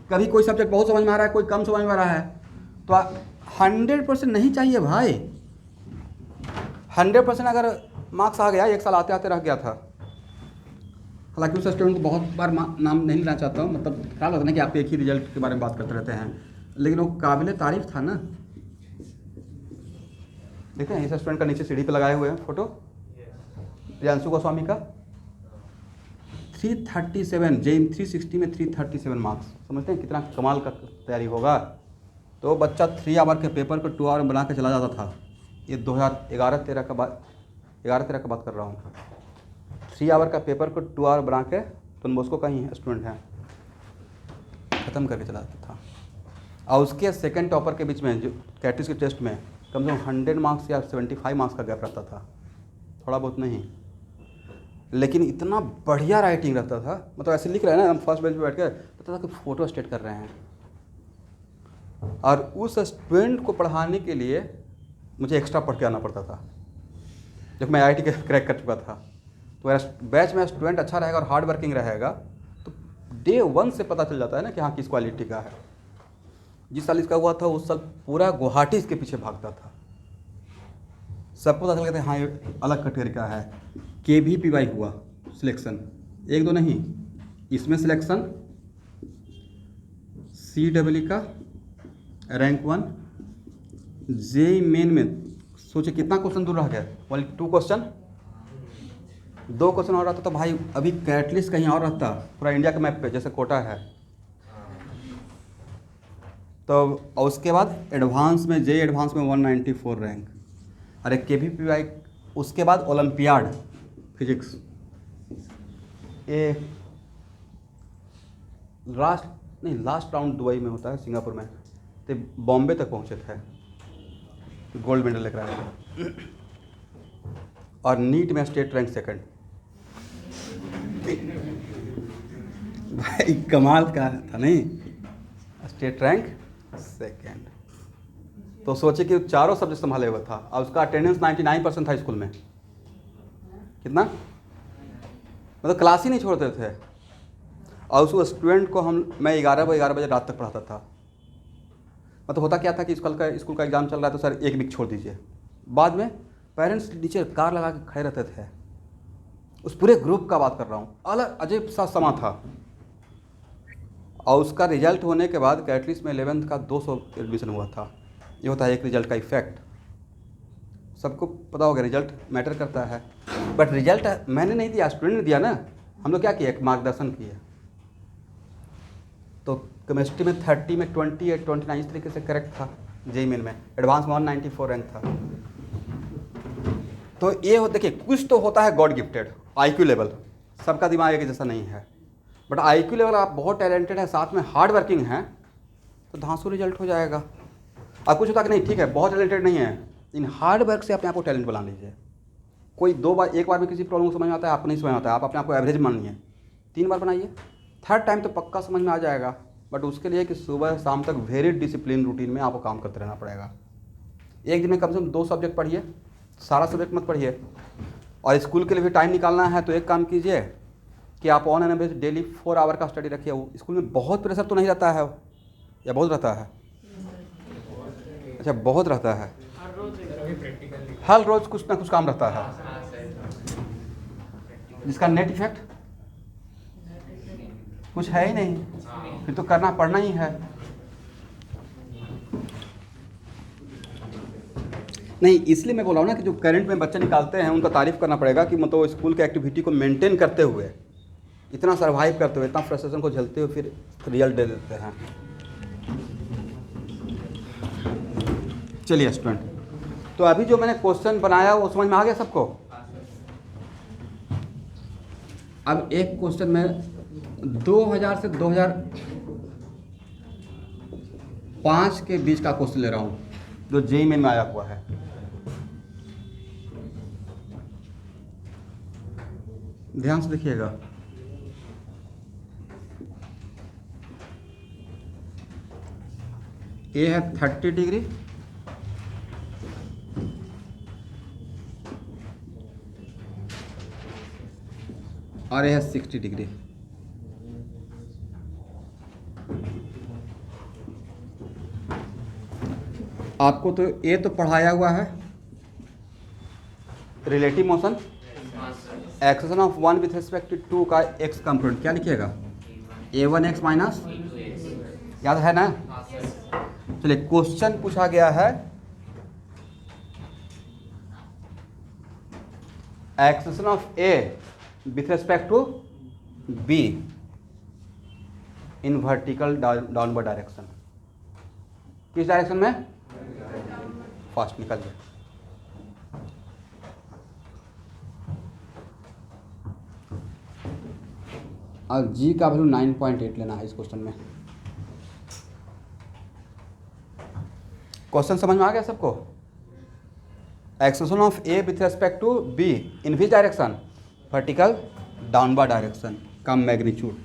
कभी कोई सब्जेक्ट बहुत समझ में आ रहा है, कोई कम समझ में आ रहा है, तो 100% नहीं चाहिए भाई। 100% अगर मार्क्स आ गया, 1 साल आते आते रह गया था। हालांकि उस स्टूडेंट को बहुत बार नाम नहीं लेना चाहता हूँ, मतलब ख्याल होता है ना कि आप एक ही रिजल्ट के बारे में बात करते रहते हैं, लेकिन वो काबिल तारीफ था ना। देखते हैं इस स्टूडेंट का नीचे सीढ़ी पे लगाए हुए हैं फोटो, प्रियांशु गोस्वामी का 337, जेईई 360 में 337 मार्क्स। समझते हैं कितना कमाल का तैयारी होगा। तो बच्चा 3 आवर के पेपर को 2 आवर में बना के चला जाता था। ये 2011-13 का बात, 11-13 का बात कर रहा हूँ। 3 आवर का पेपर को 2 आवर बना के, तुम उसको कहीं स्टूडेंट हैं, ख़त्म करके चला जाता था। और उसके सेकंड टॉपर के बीच में जो कैटरिस के टेस्ट में कम से कम 100 मार्क्स या 75 मार्क्स का गैप रहता था, थोड़ा बहुत नहीं, लेकिन इतना बढ़िया राइटिंग रहता था। मतलब ऐसे लिख रहे हैं ना, हम फर्स्ट बेंच पे बैठ के पता था कि फ़ोटो स्टेट कर रहे हैं। और उस स्टूडेंट को पढ़ाने के लिए मुझे एक्स्ट्रा पढ़ के आना पड़ता था। जब मैं IIT क्रैक कर चुका था, तो मेरा बैच में स्टूडेंट अच्छा रहेगा और हार्ड वर्किंग रहेगा तो डे 1 से पता चल जाता है ना कि हाँ किस क्वालिटी का है। जिस साल इसका हुआ था उस साल पूरा गुवाहाटी इसके पीछे भागता था। सबको पता चल गया था हाँ ये अलग कैटेगरी का है। KVPY हुआ सिलेक्शन, 1-2 नहीं, इसमें सिलेक्शन CEE का रैंक 1, JEE मेन में सोचे कितना क्वेश्चन दूर रह गया, ओनली 2 क्वेश्चन, 2 क्वेश्चन और रहता तो भाई अभी कैटलिस्ट कहीं और रहता, पूरा इंडिया के मैप पे जैसे कोटा है। तो और उसके बाद एडवांस में JEE एडवांस में 194 रैंक, अरे KVPY, उसके बाद ओलंपियाड फिजिक्स, ये लास्ट राउंड दुबई में होता है, सिंगापुर में, तो बॉम्बे तक पहुँचे थे, गोल्ड मेडल लेकर आए थे। और नीट में स्टेट रैंक 2। भाई कमाल का था नहीं, स्टेट रैंक 2। तो सोचे कि चारों सब्जेक्ट संभाले हुआ था और उसका अटेंडेंस 99% था स्कूल में। कितना, मतलब क्लास ही नहीं छोड़ते थे। और उस स्टूडेंट को मैं 11 बजे रात तक पढ़ाता था। मतलब होता क्या था कि स्कूल का एग्ज़ाम चल रहा है तो सर 1 वीक छोड़ दीजिए। बाद में पेरेंट्स नीचे कार लगा के खड़े रहते थे। उस पूरे ग्रुप का बात कर रहा हूँ, अलग अजीब सा समा था। और उसका रिजल्ट होने के बाद कैटलिस्ट में 11th का 200 एडमिशन हुआ था। ये होता है एक रिजल्ट का इफेक्ट, सबको पता होगा रिजल्ट मैटर करता है। बट रिजल्ट मैंने नहीं दिया, स्टूडेंट ने दिया ना। हम लोग क्या किए, एक मार्गदर्शन किए। तो केमिस्ट्री में 30 में 28, 29 इस तरीके से करेक्ट था। JEE मेन में एडवांस में 194 रैंक था। तो ये देखिए कुछ तो होता है गॉड गिफ्टेड, IQ लेवल सबका दिमाग एक जैसा नहीं है। बट IQ लेवल आप बहुत टैलेंटेड है, साथ में हार्ड वर्किंग है, तो धांसू रिजल्ट हो जाएगा। अब कुछ होता कि नहीं ठीक है बहुत टैलेंटेड नहीं है, इन हार्ड वर्क से अपने आप को टैलेंट बना लीजिए। कोई एक बार में किसी प्रॉब्लम को समझ में आता है, आपको नहीं समझ में आता है, आप अपने आप को एवरेज मानिए, 3 बार बनाइए, 3rd टाइम तो पक्का समझ में आ जाएगा। बट उसके लिए कि सुबह शाम तक वेरी डिसिप्लिन रूटीन में आपको काम करते रहना पड़ेगा। एक दिन में कम से कम 2 सब्जेक्ट पढ़िए, सारा सब्जेक्ट मत पढ़िए। और स्कूल के लिए भी टाइम निकालना है तो एक काम कीजिए कि आप on an average daily 4 hour का स्टडी रखिए। वो स्कूल में बहुत प्रेशर तो नहीं रहता है या बहुत रहता है? अच्छा बहुत रहता है, हर रोज़ कुछ ना कुछ काम रहता है जिसका नेट इफेक्ट कुछ है ही नहीं, फिर तो करना पड़ना ही है। नहीं इसलिए मैं बोल रहा हूँ ना कि जो करंट में बच्चे निकालते हैं उनका तारीफ़ करना पड़ेगा कि मतलब स्कूल के एक्टिविटी को मेंटेन करते हुए, इतना सर्वाइव करते हुए, इतना फ्रस्ट्रेशन को झेलते हुए फिर रिजल्ट दे देते हैं। चलिए स्टूडेंट, तो अभी जो मैंने क्वेश्चन बनाया वो समझ में आ गया सबको? अब एक क्वेश्चन में 2000 से 2005 के बीच का क्वेश्चन ले रहा हूँ जो JEE मेन में आया हुआ है। ध्यान से देखिएगा। ये है 30 डिग्री और यह है 60 डिग्री। आपको तो ये तो पढ़ाया हुआ है relative motion, acceleration of one with respect to का एक्स कंपोनेंट क्या लिखिएगा, a1x माइनस, याद है ना? चलिए क्वेश्चन पूछा गया है acceleration of a with respect to b in vertical downward direction. किस डायरेक्शन में? फास्ट निकल गया। और जी का वैल्यू 9.8 लेना है इस क्वेश्चन में। क्वेश्चन समझ में आ गया सबको? Acceleration of A with respect to B in which direction? Vertical downward direction का मैग्नीट्यूड।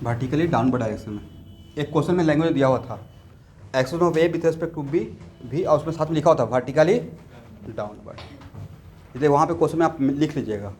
वर्टिकली डाउनवर्ड डायरेक्शन में। एक क्वेश्चन में लैंग्वेज दिया हुआ था acceleration of A with respect to B भी, और उसमें साथ में लिखा हुआ था वर्टिकली डाउनवर्ड। इसलिए वहाँ पे क्वेश्चन में आप लिख लीजिएगा।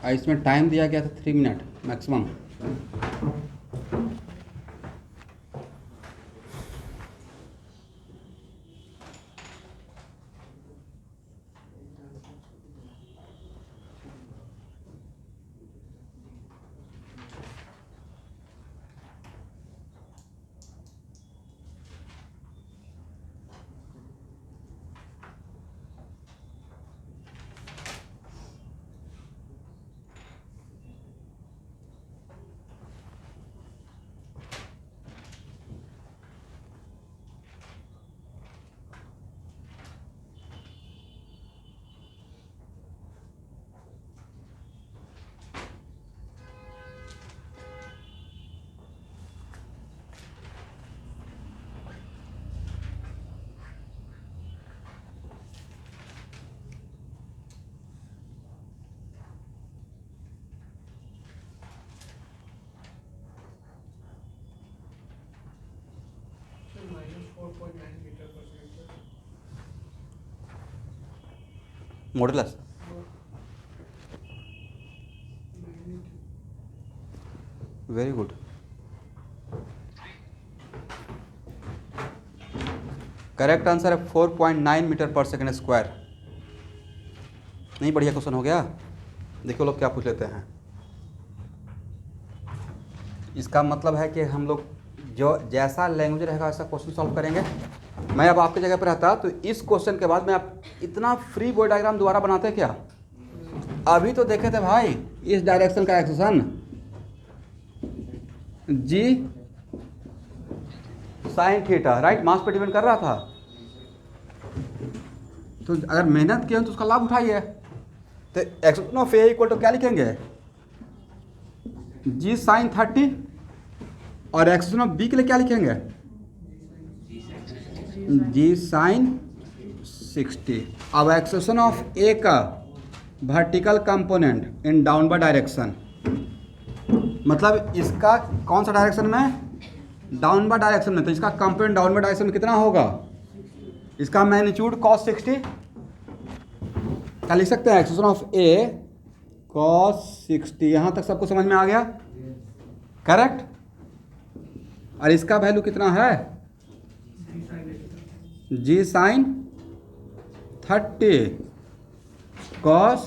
इसमें टाइम दिया गया था 3 मिनट मैक्सिमम। -4.9 मीटर पर second. Modulus very good. Correct answer है 4.9 मीटर पर सेकंड स्क्वायर। नहीं, बढ़िया क्वेश्चन हो गया। देखो लोग क्या पूछ लेते हैं। इसका मतलब है कि हम लोग जो जैसा लैंग्वेज रहेगा वैसा क्वेश्चन सॉल्व करेंगे। मैं अब आपकी जगह पर रहता तो इस क्वेश्चन के बाद मैं आप इतना फ्री बॉडी डायग्राम दोबारा बनाते क्या? अभी तो देखे थे भाई इस डायरेक्शन का एक्सेशन जी साइन थीटा, राइट, मास पे डिपेंड कर रहा था। तो अगर मेहनत किए तो उसका लाभ उठाइए। तो acceleration of A equal to क्या लिखेंगे? जी साइन 30, और एक्सेशन ऑफ बी के लिए क्या लिखेंगे? जी साइन 60। अब एक्सेशन ऑफ ए का vertical component in downward direction, मतलब इसका कौन सा डायरेक्शन में? डाउनवर्ड डायरेक्शन में, तो इसका कंपोनेंट डाउनवर्ड डायरेक्शन में कितना होगा? इसका मैग्नीट्यूड cos 60, क्या लिख सकते हैं? Acceleration of A cos 60। यहाँ तक सबको समझ में आ गया? करेक्ट। और इसका वैल्यू कितना है? जी साइन 30 cos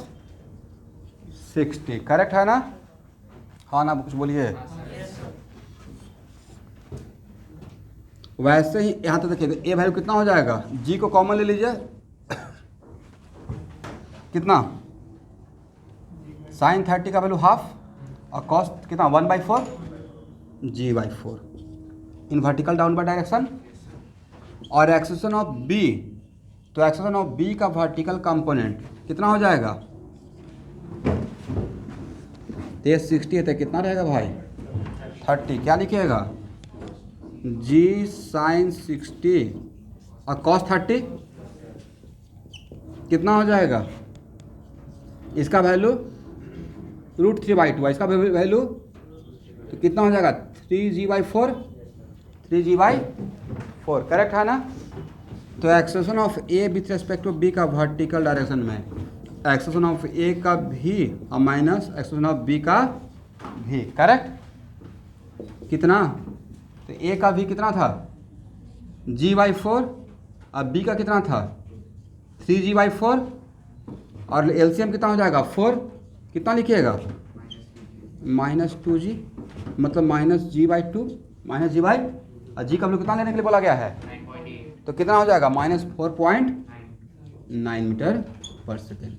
60, करेक्ट है ना? हाँ ना, कुछ बोलिए। वैसे ही यहाँ तक देखिए, ए वैल्यू कितना हो जाएगा? जी को कॉमन ले लीजिए, कितना? साइन 30 का वैल्यू हाफ और कॉस कितना? 1/4 g/4 इन वर्टिकल डाउनवर्ड डायरेक्शन। और एक्सेशन ऑफ बी, तो एक्सेशन ऑफ बी का वर्टिकल कंपोनेंट कितना हो जाएगा? तो 60 है तो कितना रहेगा भाई? 30। क्या लिखिएगा? जी साइन 60 और कॉस 30 कितना हो जाएगा? इसका वैल्यू √3/2 है। इसका वैल्यू तो कितना हो जाएगा? 3g/4, 3g/4, करेक्ट है ना? तो acceleration of A with respect to B का वर्टिकल डायरेक्शन में, एक्सेशन ऑफ ए का भी और माइनस एक्सेशन ऑफ बी का भी, करेक्ट। कितना? तो ए का भी कितना था? g/4 और बी का कितना था? 3g/4 और एलसीएम कितना हो जाएगा? 4। कितना लिखिएगा? -2g, मतलब -g/2 -g और जी का वैल्यू कितना लेने के लिए बोला गया है? 9.8। तो कितना हो जाएगा? -4.9 मीटर पर सेकेंड।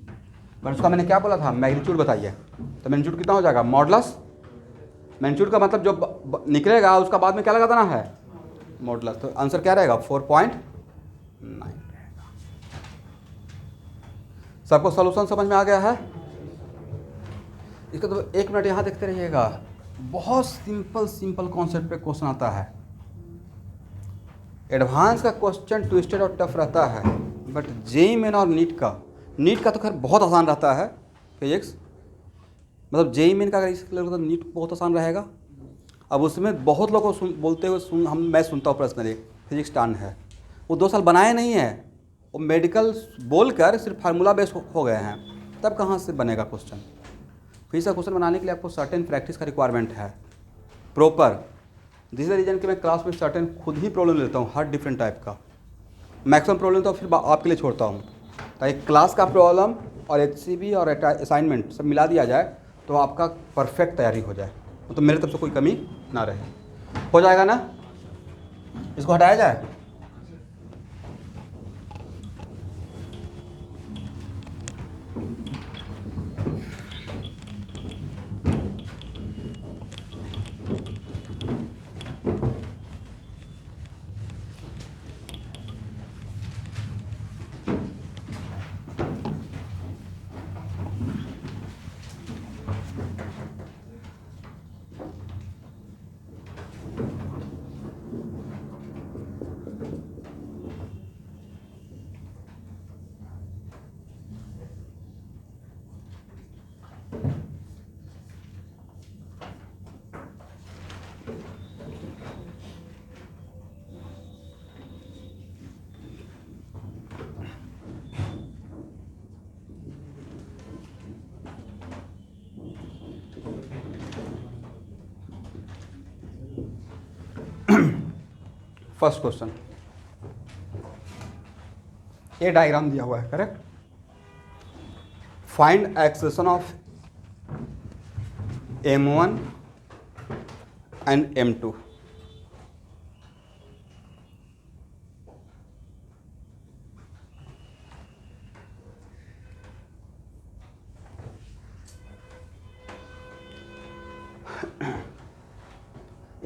पर उसका मैंने क्या बोला था? मैग्नीट्यूड बताइए। तो मैग्नीट्यूड कितना हो जाएगा? मॉडुलस। मैग्नीट्यूड का मतलब जो निकलेगा उसका बाद में क्या लगा देना है? मॉडुलस। तो आंसर क्या रहेगा? 4.9 रहेगा। सबको सॉल्यूशन समझ में आ गया है? इसका तो 1 मिनट यहाँ देखते रहिएगा, बहुत सिंपल कॉन्सेप्ट पे क्वेश्चन आता है। एडवांस का क्वेश्चन ट्विस्टेड और टफ रहता है, बट जेईई मेन और नीट का तो खैर बहुत आसान रहता है फिजिक्स। मतलब जेईई मेन का अगर इस तो नीट बहुत आसान रहेगा। अब उसमें बहुत लोगों को बोलते हुए मैं सुनता हूँ पर्सनली, फिजिक्स टान है। वो 2 साल बनाए नहीं है, वो मेडिकल बोलकर सिर्फ फार्मूला बेस हो गए हैं, तब कहाँ से बनेगा क्वेश्चन? फिर से क्वेश्चन बनाने के लिए आपको सर्टेन प्रैक्टिस का रिक्वायरमेंट है proper. This is the reason कि मैं क्लास में सर्टेन खुद ही प्रॉब्लम लेता हूँ, हर डिफरेंट टाइप का। मैक्सिमम प्रॉब्लम तो फिर आपके लिए छोड़ता हूँ, ताकि क्लास का प्रॉब्लम और HCB और असाइनमेंट सब मिला दिया जाए तो आपका परफेक्ट तैयारी हो जाए, तो मेरे तरफ से कोई कमी ना रहे। हो जाएगा ना? इसको हटाया जाए। फर्स्ट क्वेश्चन, ये डायग्राम दिया हुआ है, correct. Find acceleration of M1 and M2।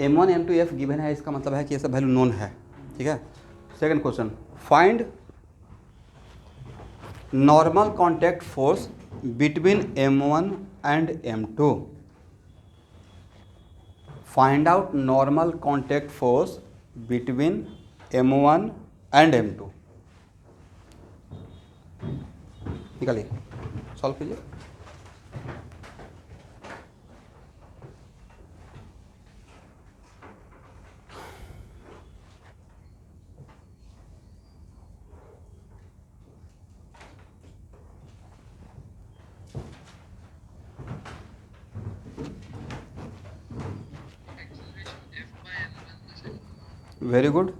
M1 M2 F given है, इसका मतलब है कि ये सब वैल्यू नोन है, ठीक है। Second question, find normal contact force between M1 and M2। Find out normal contact force between M1 and M2। निकालिए, सॉल्व कीजिए। Very good.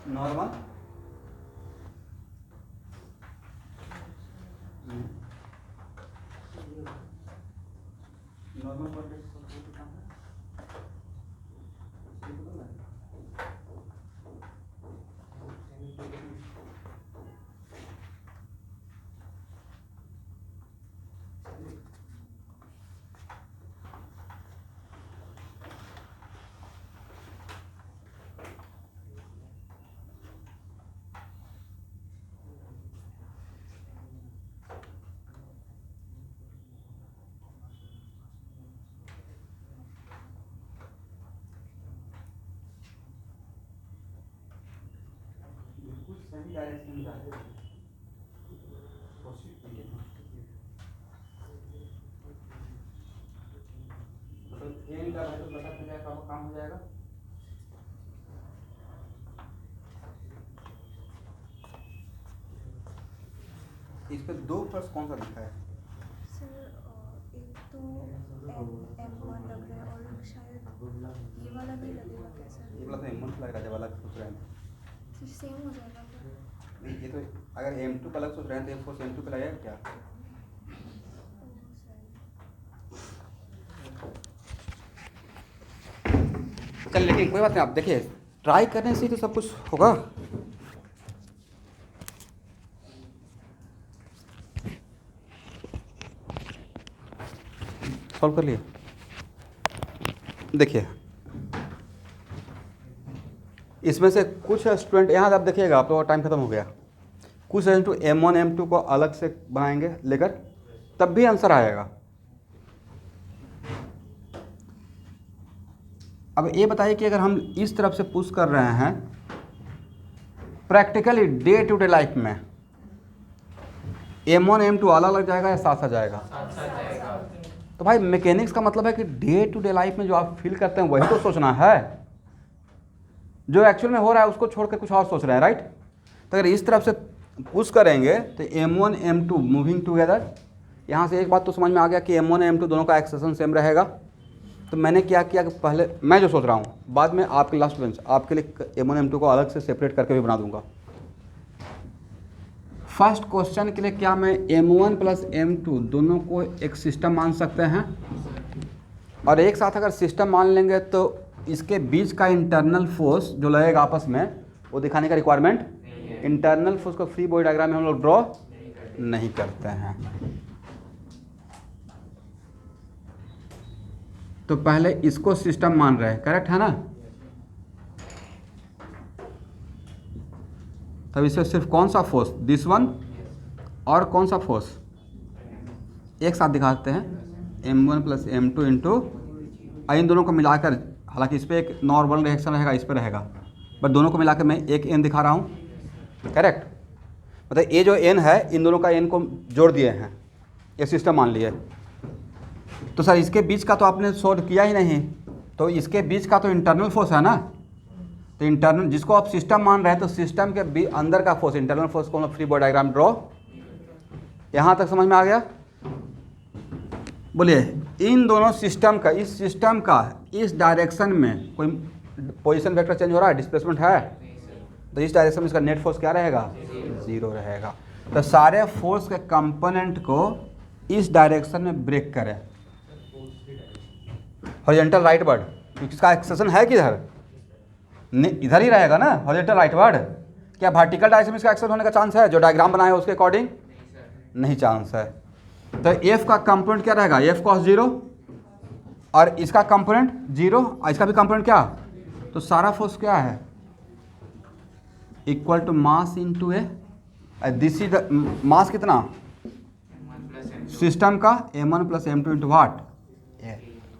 नॉर्मल नॉर्मल सही डायरेक्शन में जाते हैं। कोशिश कीजिए तो ट्रेन का है तो पता चल जाएगा, आपका काम हो जाएगा। इस पे दो फर्स्ट कौन सा लिखा है? सर एक तो M1 लग रहा है और शायद ये वाला भी लगेगा क्या सर? ये वाला तो M1 लग रहा है, जब अलग सोच रहे हैं फिर सेम हो जाएगा फिर? नहीं, ये तो अगर M2 का अलग सोच रहे हैं तो M4 से M2 पे लगेगा क्या? चल लेकिन कोई बात नहीं, आप देखिए ट्राई करने से ही तो सब कुछ होगा। सॉल्व कर लिए। देखिए इसमें से कुछ स्टूडेंट यहाँ आप देखिएगा, आप लोगों का टाइम खत्म हो गया। कुछ स्टूडेंट M1 M2 को अलग से बनाएंगे लेकर, तब भी आंसर आएगा। अब ये बताइए कि अगर हम इस तरफ से पुश कर रहे हैं practically day to day life में, M1 M2 अलग लग जाएगा या साथ साथ जाएगा? तो भाई मैकेनिक्स का मतलब है कि डे टू डे लाइफ में जो आप फील करते हैं वही तो सोचना है, जो एक्चुअल में हो रहा है उसको छोड़ के कुछ और सोच रहे हैं, राइट? तो अगर इस तरफ से पुश करेंगे तो M1 M2 मूविंग टुगेदर। यहाँ से एक बात तो समझ में आ गया कि M1 M2 दोनों का एक्सेशन सेम रहेगा। तो मैंने क्या किया कि पहले मैं जो सोच रहा हूँ, बाद में आपके लास्ट बेंच आपके लिए M1 M2 को अलग से सेपरेट करके भी बना दूंगा। फर्स्ट क्वेश्चन के लिए क्या मैं M1 प्लस M2 दोनों को एक सिस्टम मान सकते हैं? और एक साथ अगर सिस्टम मान लेंगे तो इसके बीच का इंटरनल फोर्स जो लगेगा आपस में वो दिखाने का रिक्वायरमेंट, इंटरनल फोर्स को फ्री बॉडी डायग्राम में हम लोग ड्रॉ नहीं करते हैं। तो पहले इसको सिस्टम मान रहे हैं, करेक्ट है ना। तब इससे सिर्फ कौन सा फोर्स, दिस वन और कौन सा फोर्स एक साथ दिखाते हैं, m1 प्लस m2 इंटू, इन दोनों को मिलाकर, हालांकि इस पर एक नॉर्मल रिएक्शन रहेगा, इस पर रहेगा, बट दोनों को मिलाकर मैं एक n दिखा रहा हूँ, करेक्ट। मतलब ये जो n है, इन दोनों का n को जोड़ दिए हैं, ये सिस्टम मान लिए। तो सर इसके बीच का तो आपने सोल्व किया ही नहीं, तो इसके बीच का तो इंटरनल फोर्स है ना। तो इंटरनल, जिसको आप सिस्टम मान रहे हैं, तो सिस्टम के अंदर का फोर्स, इंटरनल फोर्स को हम फ्री बॉडी डायग्राम ड्रॉ, यहाँ तक समझ में आ गया। बोलिए, इन दोनों सिस्टम का, इस सिस्टम का इस डायरेक्शन में कोई पोजीशन वेक्टर चेंज हो रहा है, डिस्प्लेसमेंट है, तो इस डायरेक्शन में इसका नेट फोर्स क्या रहेगा, 0 रहेगा। तो सारे फोर्स के कंपोनेंट को इस डायरेक्शन में ब्रेक करें, हॉरिजॉन्टल राइटवर्ड, क्योंकि इसका एक्सेशन है किधर, इधर ही रहेगा ना, हॉरिजॉन्टल राइटवर्ड। क्या वर्टिकल डायरेक्शन में इसका एक्सेशन होने का चांस है, जो डायग्राम बनाया है उसके अकॉर्डिंग, नहीं चांस है। तो एफ का कंपोनेंट क्या रहेगा, एफ कॉस 0, और इसका कंपोनेंट 0, और इसका भी कंपोनेंट क्या, तो सारा फोर्स क्या है, equal to mass into A, this is the mass कितना सिस्टम का, m1 plus m2 into what,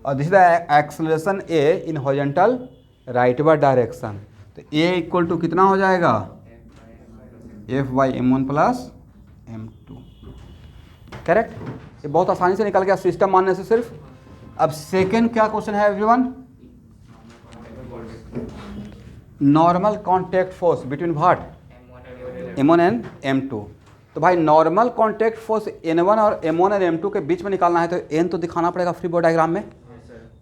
और this is the acceleration a in horizontal rightward direction. तो a इक्वल टू कितना हो जाएगा, f by m1 plus m2, correct. ये बहुत आसानी से निकल गया सिस्टम मानने से सिर्फ। अब सेकेंड क्या क्वेश्चन है everyone, normal contact force between what, m1 and m2। तो भाई नॉर्मल कॉन्टैक्ट फोर्स n1 और m1 और m2 के बीच में निकालना है, तो n तो दिखाना पड़ेगा फ्री बॉडी डायग्राम में,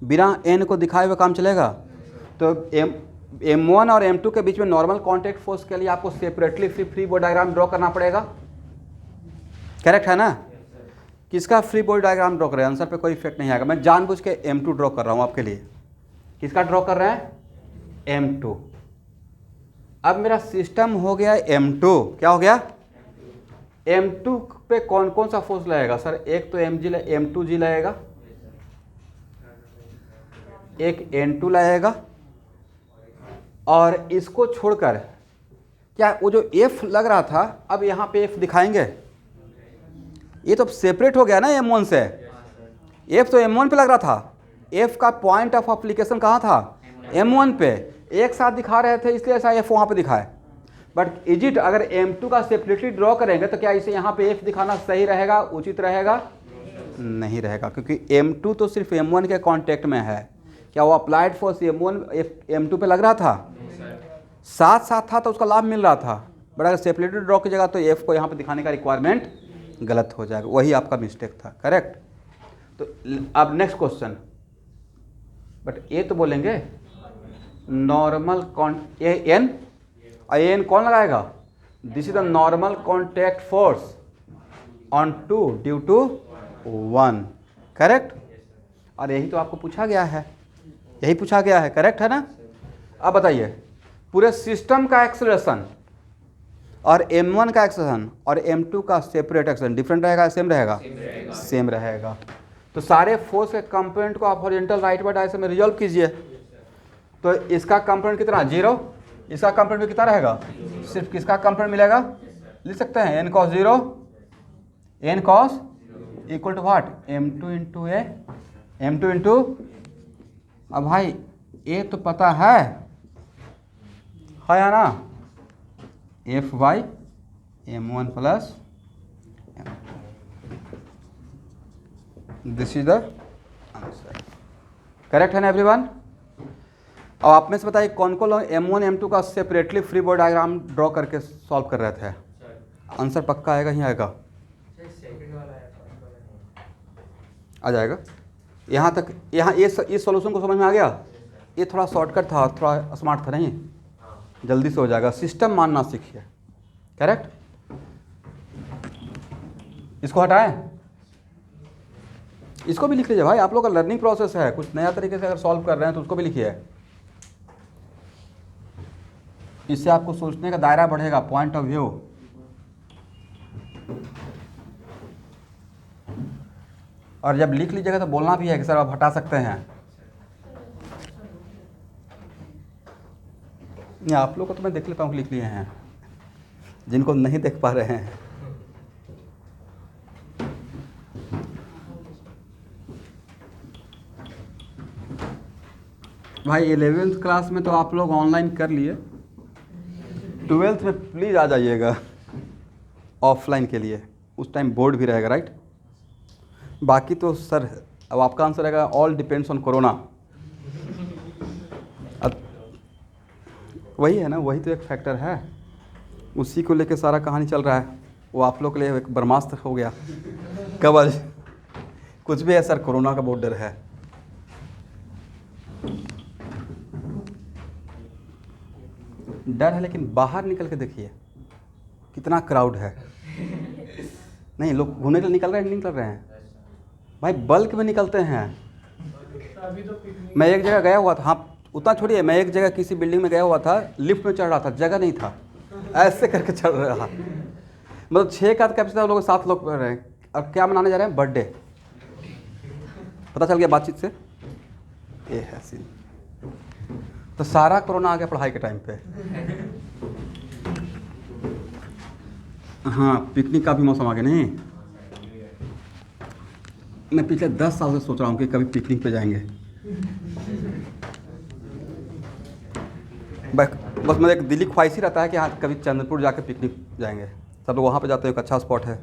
बिना n को दिखाए हुए काम चलेगा। तो m1 और m2 के बीच में नॉर्मल कॉन्टैक्ट फोर्स के लिए आपको separately free body diagram draw करना पड़ेगा, करेक्ट है ना। किसका फ्री बॉडी डायग्राम ड्रॉ कर रहे हैं, आंसर पे कोई इफेक्ट नहीं आएगा। मैं जानबूझ के m2 ड्रॉ कर रहा हूँ आपके लिए। किसका ड्रॉ कर रहे हैं, m2। अब मेरा सिस्टम हो गया m2, क्या हो गया, m2 पे कौन कौन सा फोर्स लगेगा सर, एक तो m2g लगेगा, एक n2 लगेगा, और इसको छोड़कर क्या वो जो f लग रहा था, अब यहाँ पे f दिखाएंगे, ये तो सेपरेट हो गया ना m1 से, f तो m1 पे लग रहा था, f का पॉइंट ऑफ एप्लीकेशन कहाँ था, m1 पे, एक साथ दिखा रहे थे इसलिए ऐसा f वहाँ पे दिखाए। बट इज इट, अगर m2 का सेपरेटली ड्रॉ करेंगे तो क्या इसे यहाँ पे f दिखाना सही रहेगा, उचित रहेगा, नहीं रहेगा, क्योंकि m2 तो सिर्फ m1 के कांटेक्ट में है। क्या वो अप्लाइड फोर्स m2 पे लग रहा था, साथ साथ था तो उसका लाभ मिल रहा था, बट अगर सेपरेटली ड्रॉ की जगह तो f को यहाँ पे दिखाने का रिक्वायरमेंट गलत हो जाएगा, वही आपका मिस्टेक था, करेक्ट। तो अब नेक्स्ट क्वेश्चन, बट ये तो बोलेंगे नॉर्मल एन, और एन कौन लगाएगा, this is the normal contact force on 2 due to 1, correct. और यही तो आपको पूछा गया है, यही पूछा गया है, करेक्ट है ना। अब बताइए, पूरे सिस्टम का एक्सेलरेशन और m1 का एक्सेलरेशन और m2 का सेपरेट एक्सेलरेशन डिफरेंट रहेगा, सेम रहेगा, सेम रहेगा। तो सारे फोर्स के कंपोनेंट को आप हॉरिजॉन्टल राइटवर्ड डायरेक्शन में रिजॉल्व कीजिए। तो इसका कंपोनेंट कितना, 0, इसका कंपोनेंट भी कितना रहेगा, सिर्फ किसका कंपोनेंट मिलेगा, लिख सकते हैं n cos 0, n cos equal to what, m2 into A, m2 into, अब भाई ए तो पता है या ना, f by m1 plus, this is the answer, correct है ना एवरीवन। अब आप में से बताइए कौन कौन लोग m1 m2 का separately free body diagram draw करके सॉल्व कर रहे थे, आंसर पक्का आएगा ही आएगा, आ जाएगा। यहाँ तक, यहाँ इस सॉल्यूशन को समझ में आ गया, ये थोड़ा शॉर्टकट था, थोड़ा स्मार्ट था, नहीं जल्दी से हो जाएगा। सिस्टम मानना सीखिए, करेक्ट। इसको हटाएं, इसको भी लिख लीजिए भाई, आप लोग का लर्निंग प्रोसेस है, कुछ नया तरीके से अगर सॉल्व कर रहे हैं तो उसको भी लिखिए, इससे आपको सोचने का दायरा बढ़ेगा, पॉइंट ऑफ व्यू। और जब लिख लीजिएगा तो बोलना भी है कि सर आप हटा सकते हैं, नहीं, आप लोग को तो मैं देख लेता हूँ, लिख लिए हैं, जिनको नहीं देख पा रहे हैं। भाई 11th क्लास में तो आप लोग ऑनलाइन कर लिए, 12th में प्लीज़ आ जाइएगा ऑफलाइन के लिए, उस टाइम बोर्ड भी रहेगा, राइट। बाकी तो सर अब आपका आंसर रहेगा ऑल डिपेंड्स ऑन कोरोना। अब वही है ना, वही तो एक फैक्टर है, उसी को लेके सारा कहानी चल रहा है। वो आप लोग के लिए एक ब्रह्मास्त्र हो गया कवच। कुछ भी है सर, कोरोना का बहुत डर है। डर है, लेकिन बाहर निकल के देखिए कितना क्राउड है। नहीं, लोग घूमने के लिए निकल रहे हैं, नहीं निकल रहे हैं भाई, बल्क में निकलते हैं। अभी तो पिकनिक मैं एक जगह गया हुआ था, हाँ उतना छोड़िए, मैं एक जगह किसी बिल्डिंग में गया हुआ था, लिफ्ट में चढ़ रहा था, जगह नहीं था, ऐसे करके चढ़ रहा, मतलब 6 का कैपेसिटी, लोग 7 लोग रह रहे हैं। अब क्या मनाने जा रहे हैं? बर्थडे। पता चल गया बातचीत से, ये है सीन। तो सारा कोरोना आ गया पढ़ाई के टाइम पे। हाँ, पिकनिक का भी मौसम आ गया। नहीं, मैं पिछले 10 साल से सोच रहा हूँ कि कभी पिकनिक पे जाएंगे। बस मेरा एक दिली ख्वाहिश ही रहता है कि हाँ कभी चंद्रपुर जाके पिकनिक जाएंगे। सब लोग वहाँ पे जाते हैं, एक अच्छा स्पॉट है।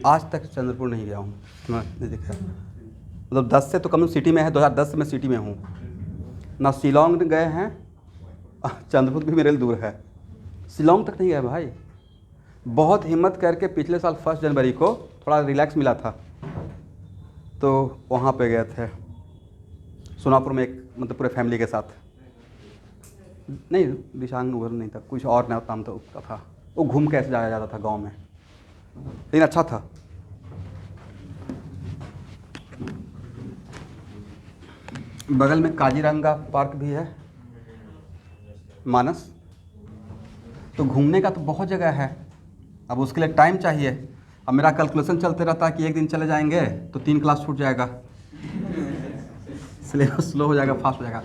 आज तक चंद्रपुर नहीं गया हूँ, नहीं देखा। मतलब 10 से तो कम सिटी में है, 2010 से मैं सिटी में हूँ ना। शिलोंग गए हैं, चंद्रपुर भी मेरे लिए दूर है, शिलोंग तक नहीं गए भाई। बहुत हिम्मत करके पिछले साल 1 जनवरी को थोड़ा रिलैक्स मिला था, तो वहाँ पे गए थे सोनापुर में, एक मतलब पूरे फैमिली के साथ। नहीं, दिशांग उधर नहीं था, कुछ और नाम तो उसका था। वो घूम के ऐसे जाया जाता था गांव में, लेकिन अच्छा था। बगल में काजीरंगा पार्क भी है, मानस। तो घूमने का तो बहुत जगह है, अब उसके लिए टाइम चाहिए। अब मेरा कैलकुलेशन चलते रहता है कि एक दिन चले जाएंगे तो 3 क्लास छूट जाएगा, सिलेबस स्लो हो जाएगा, फास्ट हो जाएगा।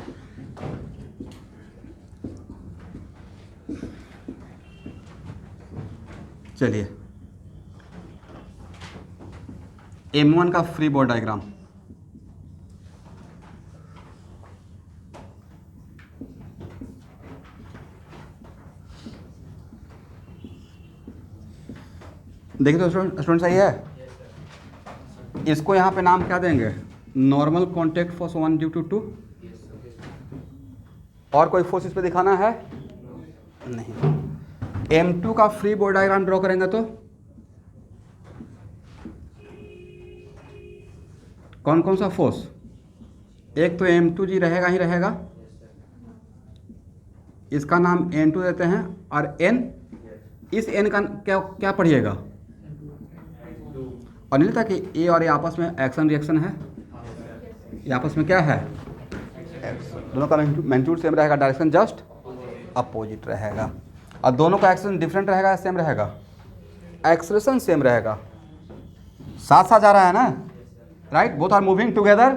चलिए, M1 का फ्री बॉडी डायग्राम। देखिए तो स्टूडेंट सही है। इसको यहाँ पे नाम क्या देंगे? Normal contact force 1 due to 2। और कोई फोर्स इस पे दिखाना है? नहीं। M2 का फ्री बॉडी डायग्राम ड्रॉ करेंगे तो कौन कौन सा फोर्स? एक तो M2G रहेगा ही रहेगा, इसका नाम N2 देते हैं। और N, इस N का क्या क्या पढ़िएगा? और नहीं था कि A और A आपस में एक्शन रिएक्शन है, ये आपस में क्या है? दोनों का मैग्नीट्यूड सेम रहेगा, डायरेक्शन जस्ट अपोजिट रहेगा। और दोनों का एक्शन डिफरेंट रहेगा, सेम रहेगा, एक्सेलरेशन सेम रहेगा, साथ साथ जा रहा है ना, right. Both are moving together.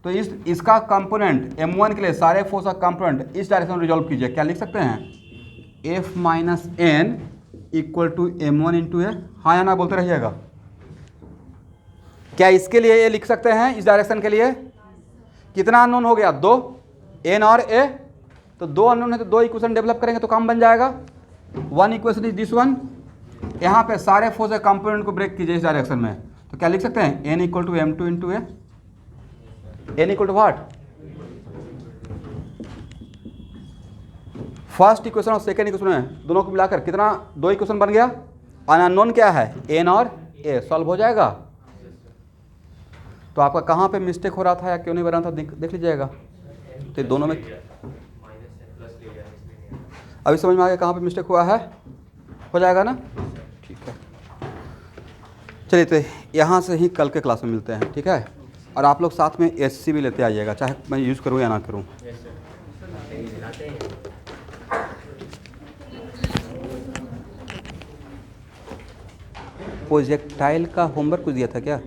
तो इसका कंपोनेंट M1 के लिए सारे फोर्स का कंपोनेंट इस डायरेक्शन में रिजॉल्व कीजिए। क्या लिख सकते हैं? F minus N equal to M1 into A। हाँ या ना बोलते रहिएगा। क्या इसके लिए ये लिख सकते हैं? इस डायरेक्शन के लिए कितना अननोन हो गया? 2, N और A। तो 2 अननोन है तो 2 इक्वेशन डेवलप करेंगे तो काम बन जाएगा। 1 इक्वेशन इज दिस वन। यहाँ पे सारे फोर्स के कंपोनेंट को ब्रेक कीजिए इस डायरेक्शन में, तो क्या लिख सकते हैं? N equal to M2 into A। N equal to what? First equation और सेकेंड इक्वेशन में दोनों को मिलाकर कितना? 2 इक्वेशन बन गया। और अननोन क्या है? N और A। सॉल्व हो जाएगा। तो आपका कहाँ पे मिस्टेक हो रहा था या क्यों नहीं बना था देख लीजिएगा। तो दोनों में अभी समझ में आ गया कहाँ पे मिस्टेक हुआ है? हो जाएगा ना? ठीक है, चलिए तो यहाँ से ही कल के क्लास में मिलते हैं, ठीक है। और आप लोग साथ में SC भी लेते आइएगा, चाहे मैं यूज़ करूँ या ना करूँ। प्रोजेक्टाइल का होमवर्क कुछ दिया था क्या?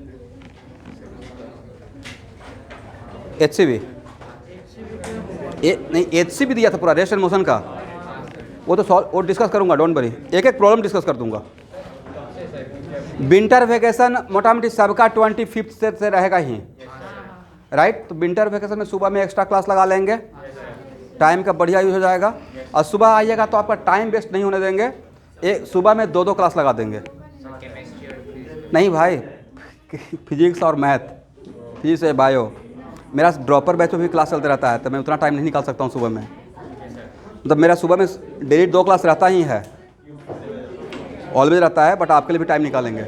HCV नहीं HC भी दिया था पूरा रेस्ट एंड मोशन का, वो तो सॉल्व वो डिस्कस करूँगा, डोंट वरी, एक एक प्रॉब्लम डिस्कस कर दूंगा। विंटर वेकेशन मोटा मोटी सबका 25 से रहेगा ही, राइट। तो विंटर वेकेशन में सुबह में एक्स्ट्रा क्लास लगा लेंगे, टाइम का बढ़िया यूज हो जाएगा। और सुबह आइएगा तो आपका टाइम वेस्ट नहीं होने देंगे, एक सुबह में 2-2 क्लास लगा देंगे। केमिस्ट्री और नहीं भाई, फिजिक्स और मैथ, फिजिक्स है बायो, मेरा ड्रॉपर बैच में भी क्लास चलता रहता है, तो मैं उतना टाइम नहीं निकाल सकता हूँ सुबह में। मतलब मेरा सुबह में डेली 2 क्लास रहता ही है, ऑलवेज रहता है, बट आपके लिए भी टाइम निकालेंगे।